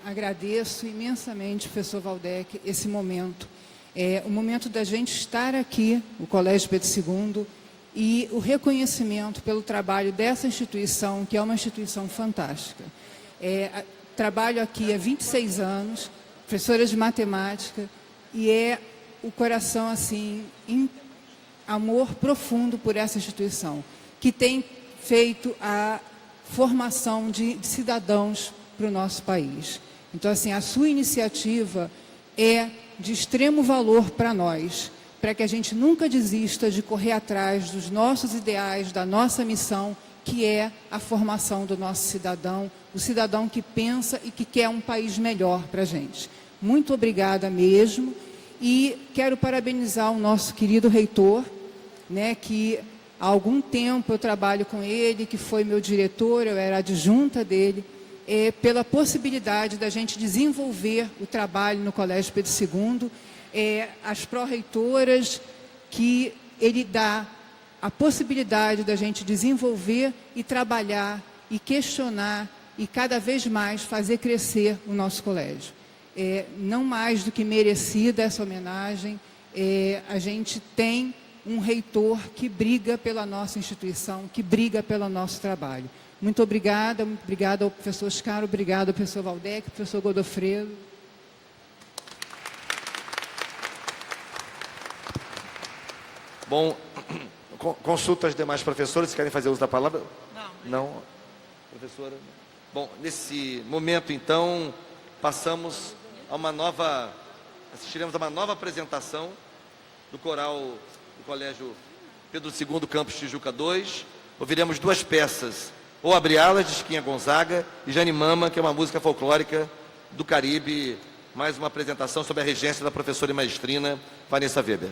Agradeço imensamente, professor Waldeck, esse momento. O momento da gente estar aqui, o Colégio Pedro II, e o reconhecimento pelo trabalho dessa instituição, que é uma instituição fantástica. Trabalho aqui há 26 anos, professora de matemática, e é o coração, assim, em amor profundo por essa instituição, que tem feito a formação de cidadãos para o nosso país. Então, assim, a sua iniciativa é de extremo valor para nós, para que a gente nunca desista de correr atrás dos nossos ideais, da nossa missão, que é a formação do nosso cidadão, o cidadão que pensa e que quer um país melhor para a gente. Muito obrigada mesmo, e quero parabenizar o nosso querido reitor, que há algum tempo eu trabalho com ele, que foi meu diretor, eu era adjunta dele, pela possibilidade da gente desenvolver o trabalho no Colégio Pedro II, as pró-reitoras, que ele dá a possibilidade da gente desenvolver e trabalhar e questionar e cada vez mais fazer crescer o nosso colégio. Não mais do que merecida essa homenagem, a gente tem um reitor que briga pela nossa instituição, que briga pelo nosso trabalho. Muito obrigada ao professor Oscar, obrigado ao professor Waldeck, professor Godofredo. Bom, consulta as demais professoras, se querem fazer uso da palavra. Não, professora. Bom, nesse momento, então, assistiremos a uma nova apresentação do coral do Colégio Pedro II, Campus Tijuca 2. Ouviremos duas peças, O Abre Alas, de Chiquinha Gonzaga, e Jane Mama, que é uma música folclórica do Caribe, mais uma apresentação sob a regência da professora e maestrina Vanessa Weber.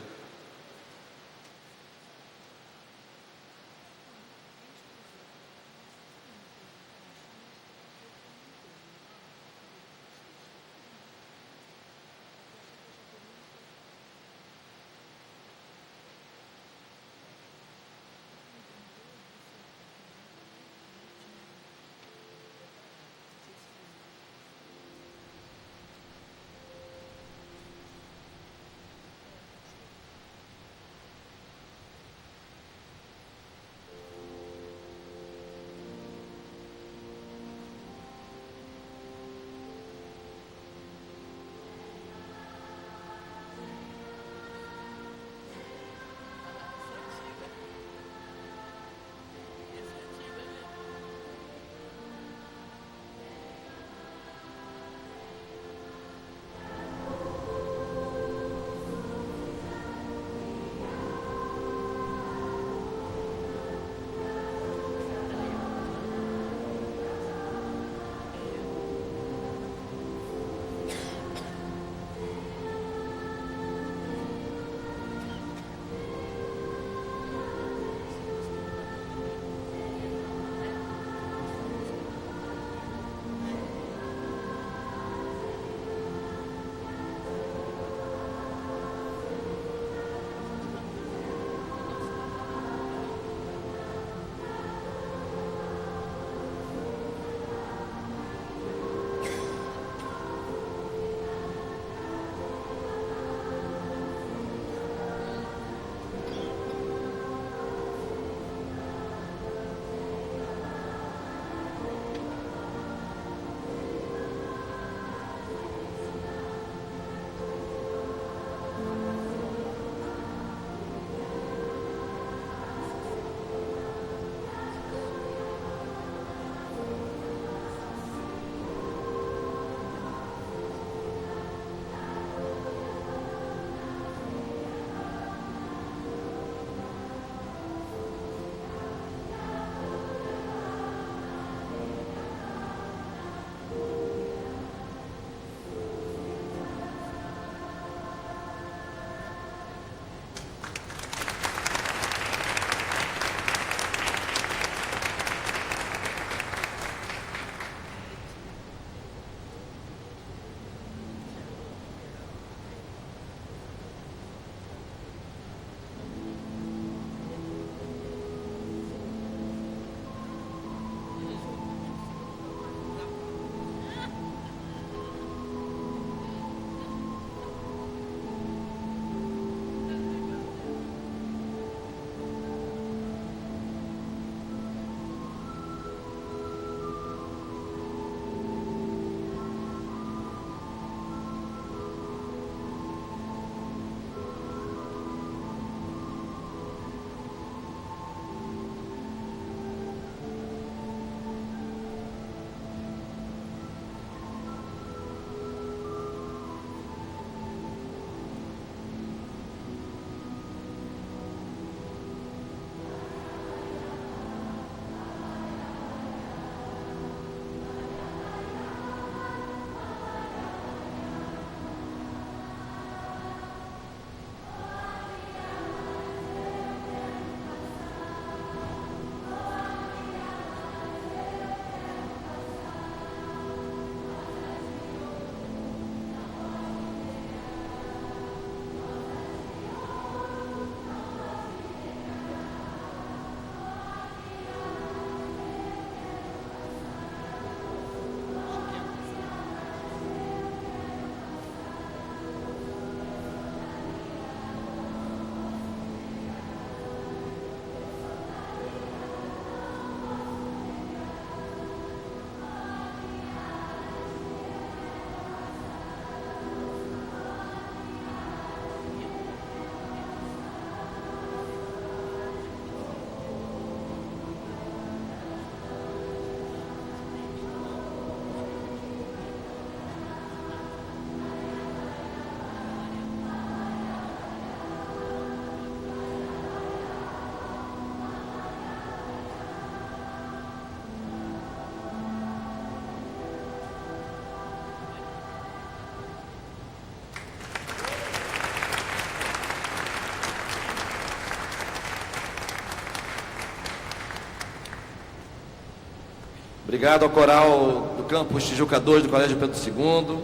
Obrigado ao coral do campus Tijuca 2 do Colégio Pedro II,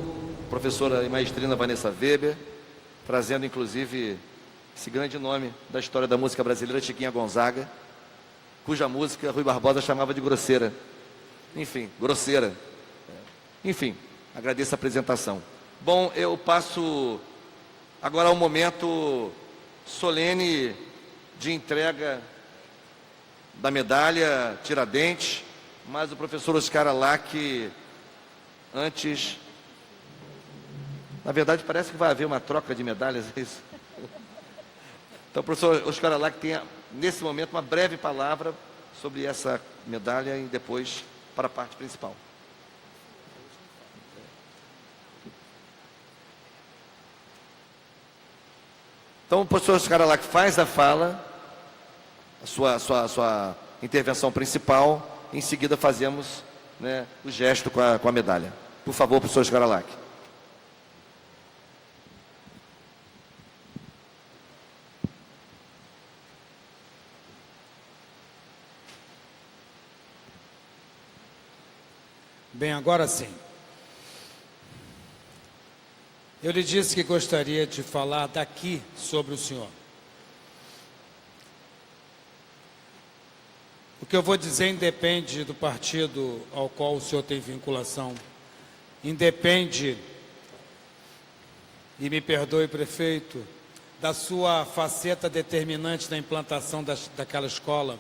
professora e maestrina Vanessa Weber, trazendo inclusive esse grande nome da história da música brasileira, Chiquinha Gonzaga, cuja música Rui Barbosa chamava de grosseira. Enfim, grosseira. Enfim, agradeço a apresentação. Bom, eu passo agora ao momento solene de entrega da medalha Tiradentes, mas o professor Oscar Alac, antes... Na verdade, parece que vai haver uma troca de medalhas, é isso? Então, o professor Oscar Alac tem, nesse momento, uma breve palavra sobre essa medalha e depois para a parte principal. Então, o professor Oscar Alac faz a fala, a sua intervenção principal, em seguida fazemos, né, o gesto com a medalha. Por favor, professor Oscar Alac. Bem, agora sim. Eu lhe disse que gostaria de falar daqui sobre o senhor. O que eu vou dizer independe do partido ao qual o senhor tem vinculação. Independe, e me perdoe, prefeito, da sua faceta determinante na implantação daquela escola,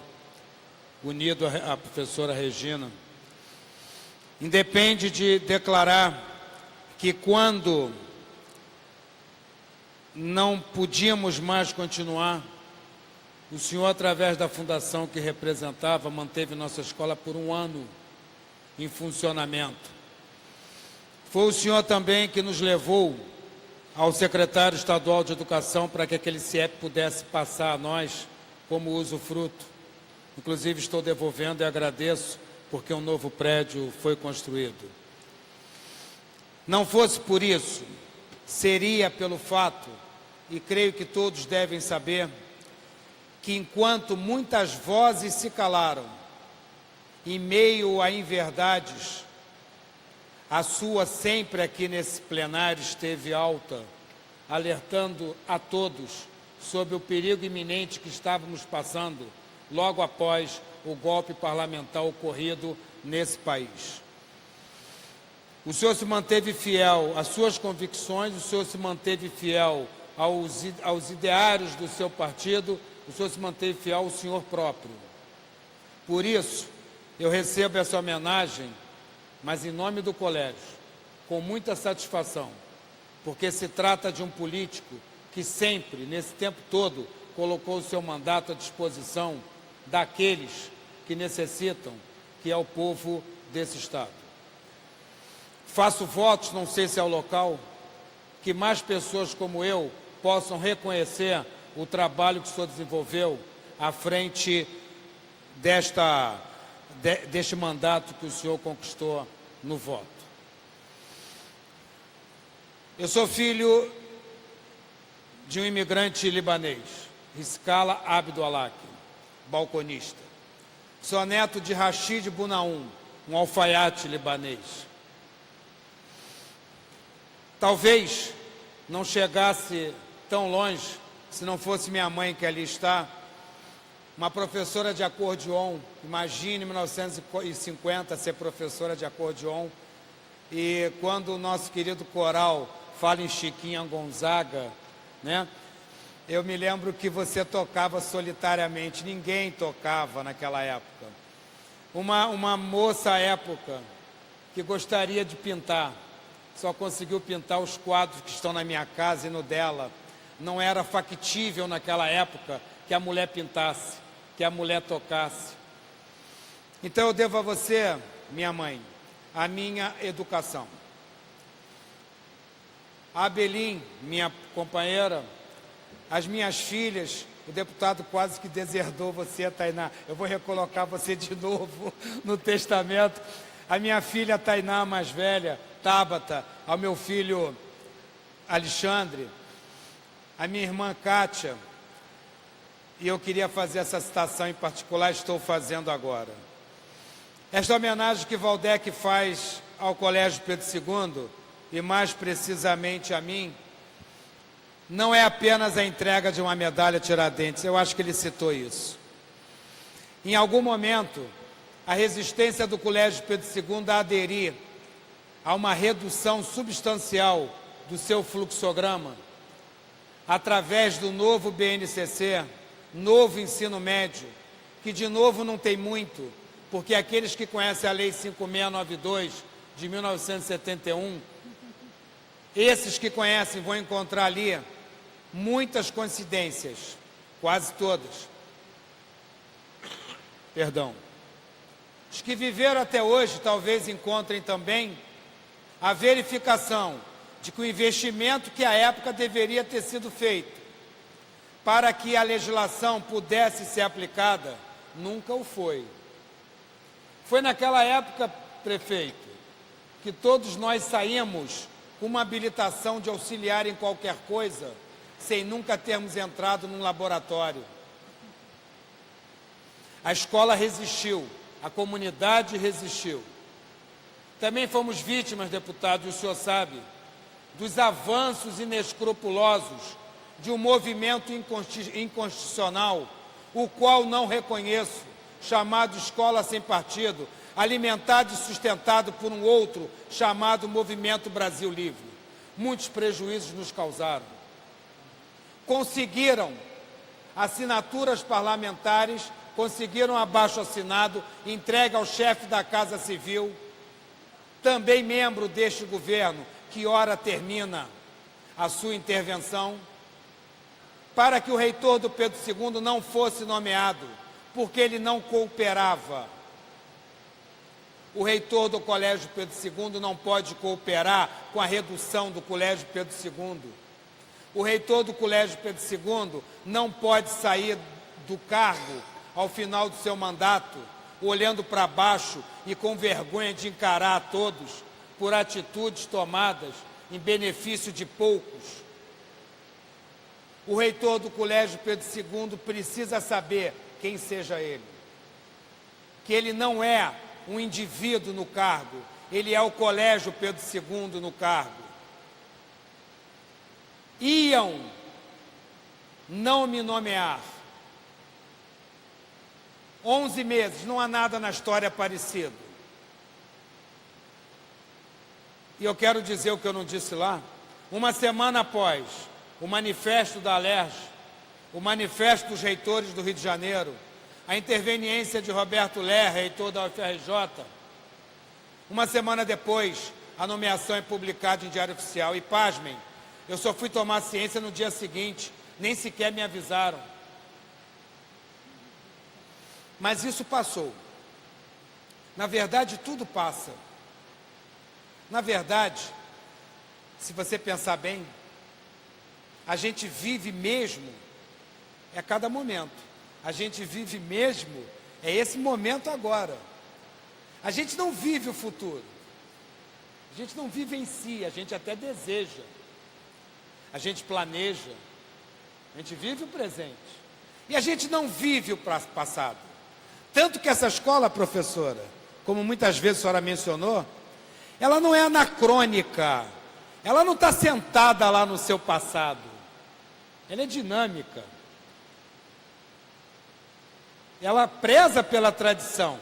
unido à professora Regina. Independe de declarar que quando não podíamos mais continuar, o senhor, através da fundação que representava, manteve nossa escola por 1 ano em funcionamento. Foi o senhor também que nos levou ao secretário estadual de Educação para que aquele CIEP pudesse passar a nós como usufruto. Inclusive, estou devolvendo e agradeço, porque um novo prédio foi construído. Não fosse por isso, seria pelo fato, e creio que todos devem saber, que enquanto muitas vozes se calaram, em meio a inverdades, a sua sempre aqui nesse plenário esteve alta, alertando a todos sobre o perigo iminente que estávamos passando logo após o golpe parlamentar ocorrido nesse país. O senhor se manteve fiel às suas convicções, o senhor se manteve fiel aos ideários do seu partido, o senhor se manteve fiel ao senhor próprio. Por isso, eu recebo essa homenagem, mas em nome do colégio, com muita satisfação, porque se trata de um político que sempre, nesse tempo todo, colocou o seu mandato à disposição daqueles que necessitam, que é o povo desse Estado. Faço votos, não sei se é o local, que mais pessoas como eu possam reconhecer o trabalho que o senhor desenvolveu à frente deste mandato que o senhor conquistou no voto. Eu sou filho de um imigrante libanês, Riscala Abdo Alac, balconista. Sou neto de Rashid Bunaum, um alfaiate libanês. Talvez não chegasse tão longe se não fosse minha mãe, que ali está, uma professora de acordeon. Imagine, em 1950, ser professora de acordeon. E quando o nosso querido coral fala em Chiquinha Gonzaga, né? Eu me lembro que você tocava solitariamente, ninguém tocava naquela época. Uma moça à época que gostaria de pintar, só conseguiu pintar os quadros que estão na minha casa e no dela. Não era factível naquela época que a mulher pintasse, que a mulher tocasse. Então eu devo a você, minha mãe, a minha educação. A Abelin, minha companheira, as minhas filhas, o deputado quase que deserdou você, Tainá. Eu vou recolocar você de novo no testamento. A minha filha Tainá, mais velha, Tabata, ao meu filho Alexandre, a minha irmã Kátia, e eu queria fazer essa citação em particular, estou fazendo agora. Esta homenagem que Waldeck faz ao Colégio Pedro II, e mais precisamente a mim, não é apenas a entrega de uma medalha Tiradentes, eu acho que ele citou isso. Em algum momento, a resistência do Colégio Pedro II a aderir a uma redução substancial do seu fluxograma, através do novo BNCC, novo ensino médio, que de novo não tem muito, porque aqueles que conhecem a Lei 5692 de 1971, esses que conhecem vão encontrar ali muitas coincidências, quase todas. Perdão. Os que viveram até hoje talvez encontrem também a verificação de que o investimento que à época deveria ter sido feito para que a legislação pudesse ser aplicada, nunca o foi. Foi naquela época, prefeito, que todos nós saímos com uma habilitação de auxiliar em qualquer coisa, sem nunca termos entrado num laboratório. A escola resistiu, a comunidade resistiu. Também fomos vítimas, deputado, e o senhor sabe, dos avanços inescrupulosos de um movimento inconstitucional, o qual não reconheço, chamado Escola Sem Partido, alimentado e sustentado por um outro chamado Movimento Brasil Livre. Muitos prejuízos nos causaram. Conseguiram assinaturas parlamentares, conseguiram abaixo-assinado, entregue ao chefe da Casa Civil, também membro deste governo, que ora termina a sua intervenção, para que o reitor do Pedro II não fosse nomeado, porque ele não cooperava. O reitor do Colégio Pedro II não pode cooperar com a redução do Colégio Pedro II. O reitor do Colégio Pedro II não pode sair do cargo ao final do seu mandato, olhando para baixo e com vergonha de encarar a todos por atitudes tomadas em benefício de poucos. O reitor do Colégio Pedro II precisa saber quem seja ele, que ele não é um indivíduo no cargo, ele é o Colégio Pedro II no cargo. Iam não me nomear. 11 meses, não há nada na história parecido. E eu quero dizer o que eu não disse lá. Uma semana após o manifesto da Alerj, o manifesto dos reitores do Rio de Janeiro, a interveniência de Roberto Ler, reitor da UFRJ, uma semana depois, a nomeação é publicada em Diário Oficial. E pasmem, eu só fui tomar ciência no dia seguinte, nem sequer me avisaram. Mas isso passou. Na verdade, tudo passa. Na verdade, se você pensar bem, a gente vive mesmo, é cada momento. A gente vive mesmo, é esse momento agora. A gente não vive o futuro. A gente não vive em si, a gente até deseja. A gente planeja. A gente vive o presente. E a gente não vive o passado. Tanto que essa escola, professora, como muitas vezes a senhora mencionou, ela não é anacrônica. Ela não está sentada lá no seu passado. Ela é dinâmica. Ela preza pela tradição.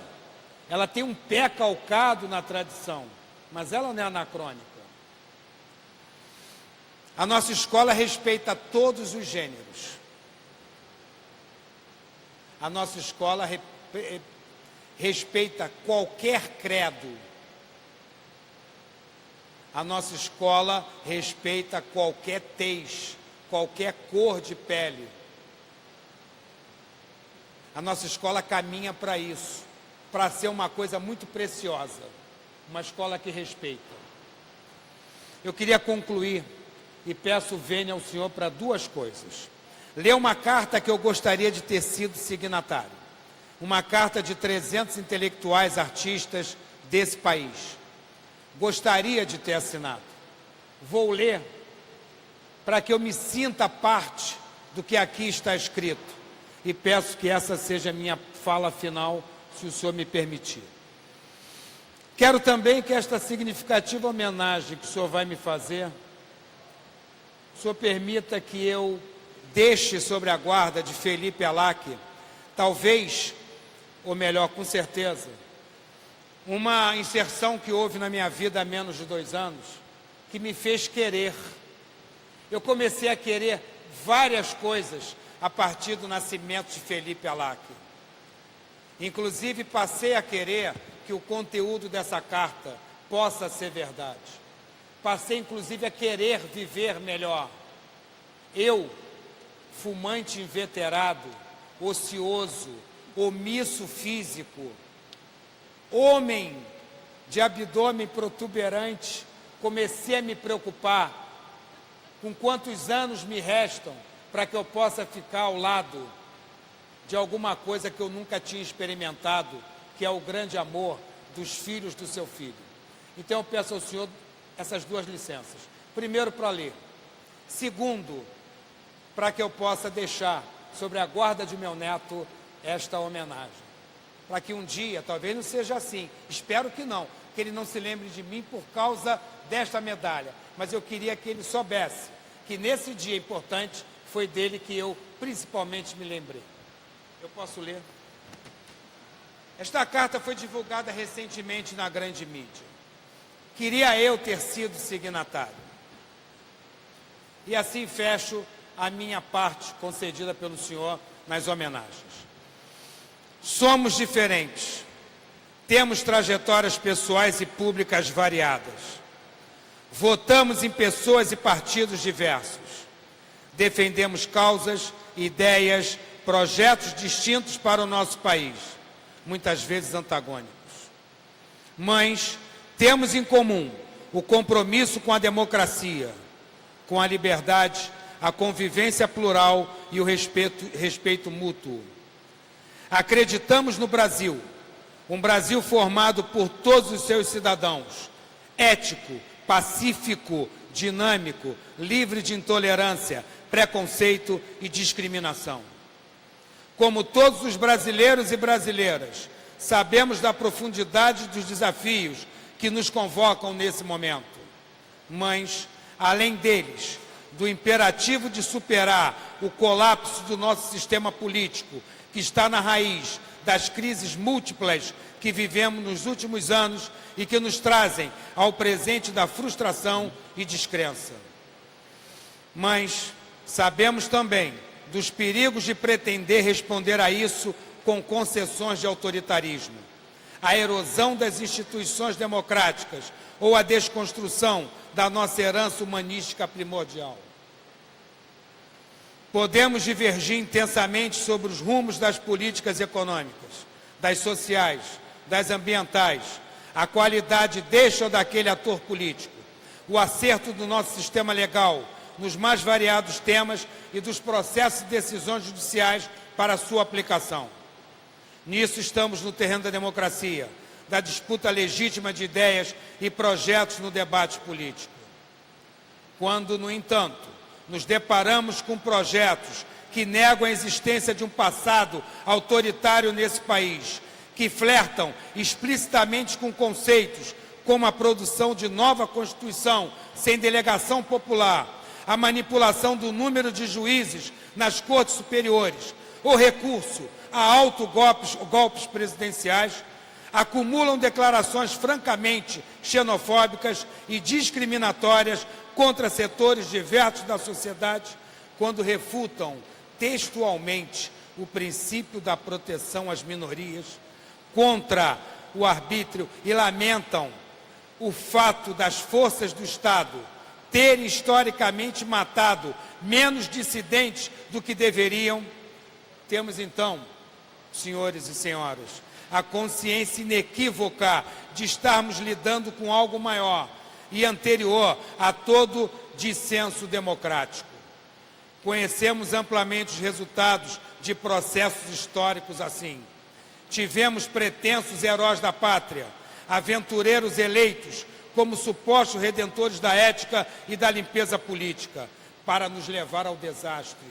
Ela tem um pé calcado na tradição. Mas ela não é anacrônica. A nossa escola respeita todos os gêneros. A nossa escola respeita qualquer credo. A nossa escola respeita qualquer tez, qualquer cor de pele. A nossa escola caminha para isso, para ser uma coisa muito preciosa, uma escola que respeita. Eu queria concluir e peço vênia ao senhor para duas coisas. Ler uma carta que eu gostaria de ter sido signatário. Uma carta de 300 intelectuais, artistas desse país. Gostaria de ter assinado. Vou ler para que eu me sinta parte do que aqui está escrito. E peço que essa seja a minha fala final, se o senhor me permitir. Quero também que esta significativa homenagem que o senhor vai me fazer, o senhor permita que eu deixe sobre a guarda de Felipe Alac, talvez, ou melhor, com certeza, uma inserção que houve na minha vida há menos de 2 anos, que me fez querer. Eu comecei a querer várias coisas a partir do nascimento de Felipe Alac. Inclusive, passei a querer que o conteúdo dessa carta possa ser verdade. Passei, inclusive, a querer viver melhor. Eu, fumante inveterado, ocioso, omisso físico, homem de abdômen protuberante, comecei a me preocupar com quantos anos me restam para que eu possa ficar ao lado de alguma coisa que eu nunca tinha experimentado, que é o grande amor dos filhos do seu filho. Então eu peço ao senhor essas 2 licenças. Primeiro, para ler. Segundo, para que eu possa deixar sobre a guarda de meu neto esta homenagem. Para que um dia, talvez não seja assim, espero que não, que ele não se lembre de mim por causa desta medalha, mas eu queria que ele soubesse que nesse dia importante foi dele que eu principalmente me lembrei. Eu posso ler? Esta carta foi divulgada recentemente na grande mídia. Queria eu ter sido signatário. E assim fecho a minha parte concedida pelo senhor nas homenagens. Somos diferentes. Temos trajetórias pessoais e públicas variadas. Votamos em pessoas e partidos diversos. Defendemos causas, ideias, projetos distintos para o nosso país, muitas vezes antagônicos. Mas temos em comum o compromisso com a democracia, com a liberdade, a convivência plural e o respeito mútuo. Acreditamos no Brasil, um Brasil formado por todos os seus cidadãos, ético, pacífico, dinâmico, livre de intolerância, preconceito e discriminação. Como todos os brasileiros e brasileiras, sabemos da profundidade dos desafios que nos convocam nesse momento. Mas, além deles, do imperativo de superar o colapso do nosso sistema político, que está na raiz das crises múltiplas que vivemos nos últimos anos e que nos trazem ao presente da frustração e descrença. Mas sabemos também dos perigos de pretender responder a isso com concessões de autoritarismo, a erosão das instituições democráticas ou a desconstrução da nossa herança humanística primordial. Podemos divergir intensamente sobre os rumos das políticas econômicas, das sociais, das ambientais, a qualidade deste ou daquele ator político, o acerto do nosso sistema legal nos mais variados temas e dos processos de decisões judiciais para sua aplicação. Nisso estamos no terreno da democracia, da disputa legítima de ideias e projetos no debate político. Quando, no entanto, nos deparamos com projetos que negam a existência de um passado autoritário nesse país, que flertam explicitamente com conceitos como a produção de nova Constituição sem delegação popular, a manipulação do número de juízes nas cortes superiores, o recurso a autogolpes presidenciais, acumulam declarações francamente xenofóbicas e discriminatórias contra setores diversos da sociedade, quando refutam textualmente o princípio da proteção às minorias, contra o arbítrio e lamentam o fato das forças do Estado terem historicamente matado menos dissidentes do que deveriam. Temos então, senhores e senhoras, a consciência inequívoca de estarmos lidando com algo maior e anterior a todo dissenso democrático. Conhecemos amplamente os resultados de processos históricos assim. Tivemos pretensos heróis da pátria, aventureiros eleitos como supostos redentores da ética e da limpeza política, para nos levar ao desastre.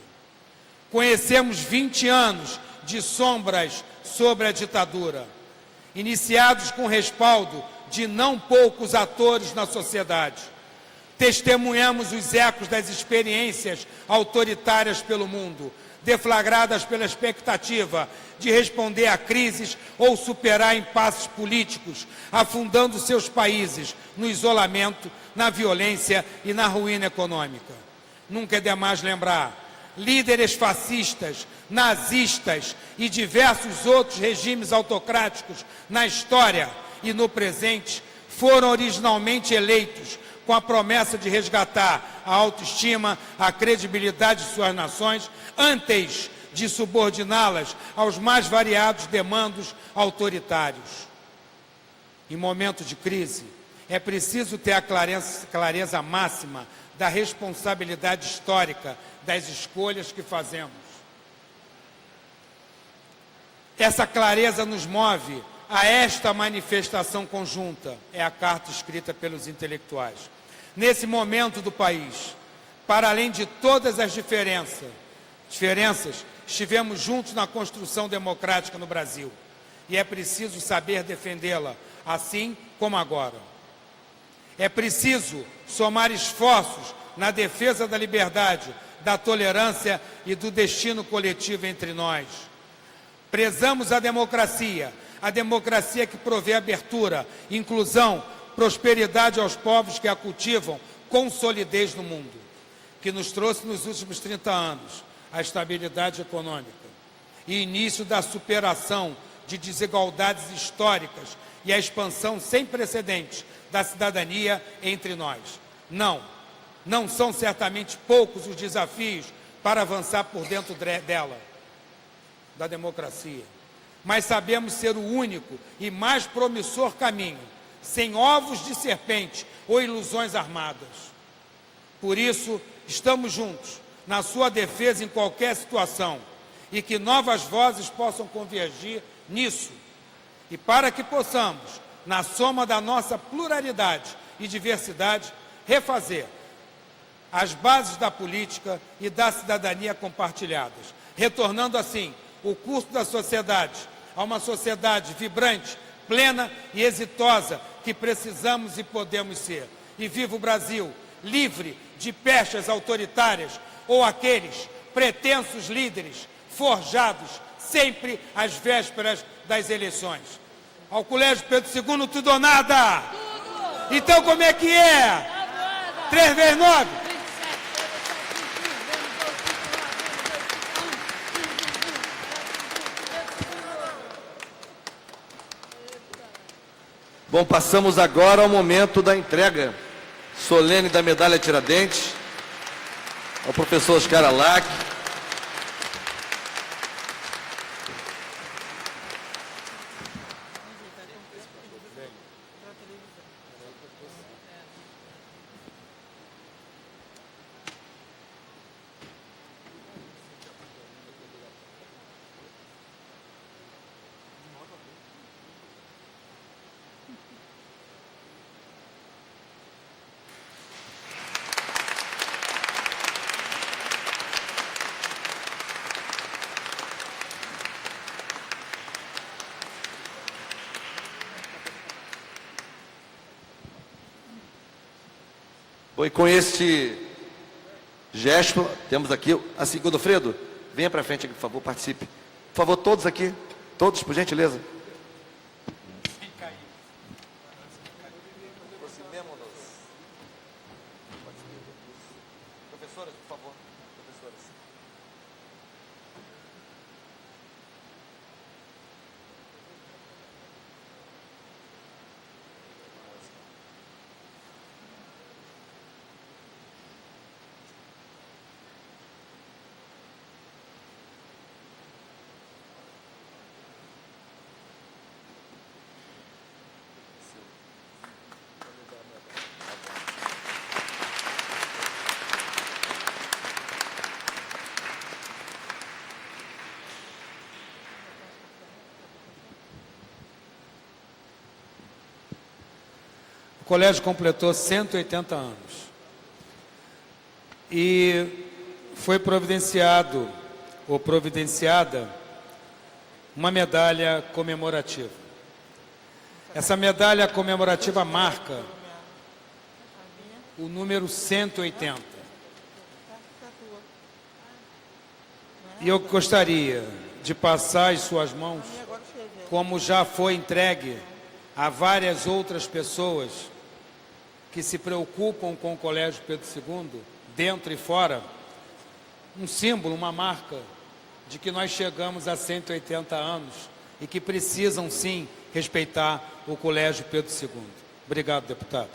Conhecemos 20 anos de sombras sobre a ditadura, iniciados com respaldo de não poucos atores na sociedade. Testemunhamos os ecos das experiências autoritárias pelo mundo, deflagradas pela expectativa de responder a crises ou superar impasses políticos, afundando seus países no isolamento, na violência e na ruína econômica. Nunca é demais lembrar, líderes fascistas, nazistas e diversos outros regimes autocráticos na história e no presente foram originalmente eleitos com a promessa de resgatar a autoestima, a credibilidade de suas nações, antes de subordiná-las aos mais variados demandos autoritários. Em momentos de crise, é preciso ter a clareza máxima da responsabilidade histórica das escolhas que fazemos. Essa clareza nos move a esta manifestação conjunta, é a carta escrita pelos intelectuais. Nesse momento do país, para além de todas as diferenças, estivemos juntos na construção democrática no Brasil. E é preciso saber defendê-la, assim como agora. É preciso somar esforços na defesa da liberdade, da tolerância e do destino coletivo entre nós. Prezamos a democracia que provê abertura, inclusão, prosperidade aos povos que a cultivam com solidez no mundo, que nos trouxe nos últimos 30 anos a estabilidade econômica e início da superação de desigualdades históricas e a expansão sem precedentes da cidadania entre nós. Não são certamente poucos os desafios para avançar por dentro dela, da democracia, mas sabemos ser o único e mais promissor caminho, sem ovos de serpente ou ilusões armadas. Por isso, estamos juntos na sua defesa em qualquer situação e que novas vozes possam convergir nisso. E para que possamos, na soma da nossa pluralidade e diversidade, refazer as bases da política e da cidadania compartilhadas, retornando assim o curso da sociedade a uma sociedade vibrante, plena e exitosa que precisamos e podemos ser. E viva o Brasil, livre de pechas autoritárias ou aqueles pretensos líderes forjados sempre às vésperas das eleições. Ao Colégio Pedro II, tudo ou nada? Tudo. Então como é que é? 3 vezes 9? Bom, passamos agora ao momento da entrega solene da medalha Tiradentes ao professor Oscar Alac. E com este gesto, temos aqui, assim, Godofredo, venha para frente aqui, por favor, participe. Por favor, todos aqui, todos, por gentileza. Aproximemo-nos. Professoras, por favor, professoras. O colégio completou 180 anos e foi providenciado ou providenciada uma medalha comemorativa. Essa medalha comemorativa marca o número 180. E eu gostaria de passar em suas mãos, como já foi entregue a várias outras pessoas que se preocupam com o Colégio Pedro II, dentro e fora, um símbolo, uma marca de que nós chegamos a 180 anos e que precisam, sim, respeitar o Colégio Pedro II. Obrigado, deputado.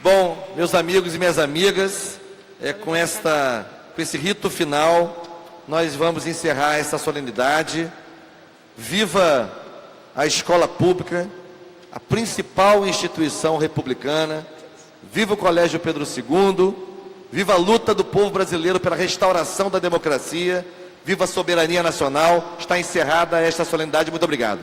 Bom, meus amigos e minhas amigas, com esse rito final, nós vamos encerrar essa solenidade. Viva a escola pública, a principal instituição republicana. Viva o Colégio Pedro II. Viva a luta do povo brasileiro pela restauração da democracia. Viva a soberania nacional. Está encerrada esta solenidade. Muito obrigado.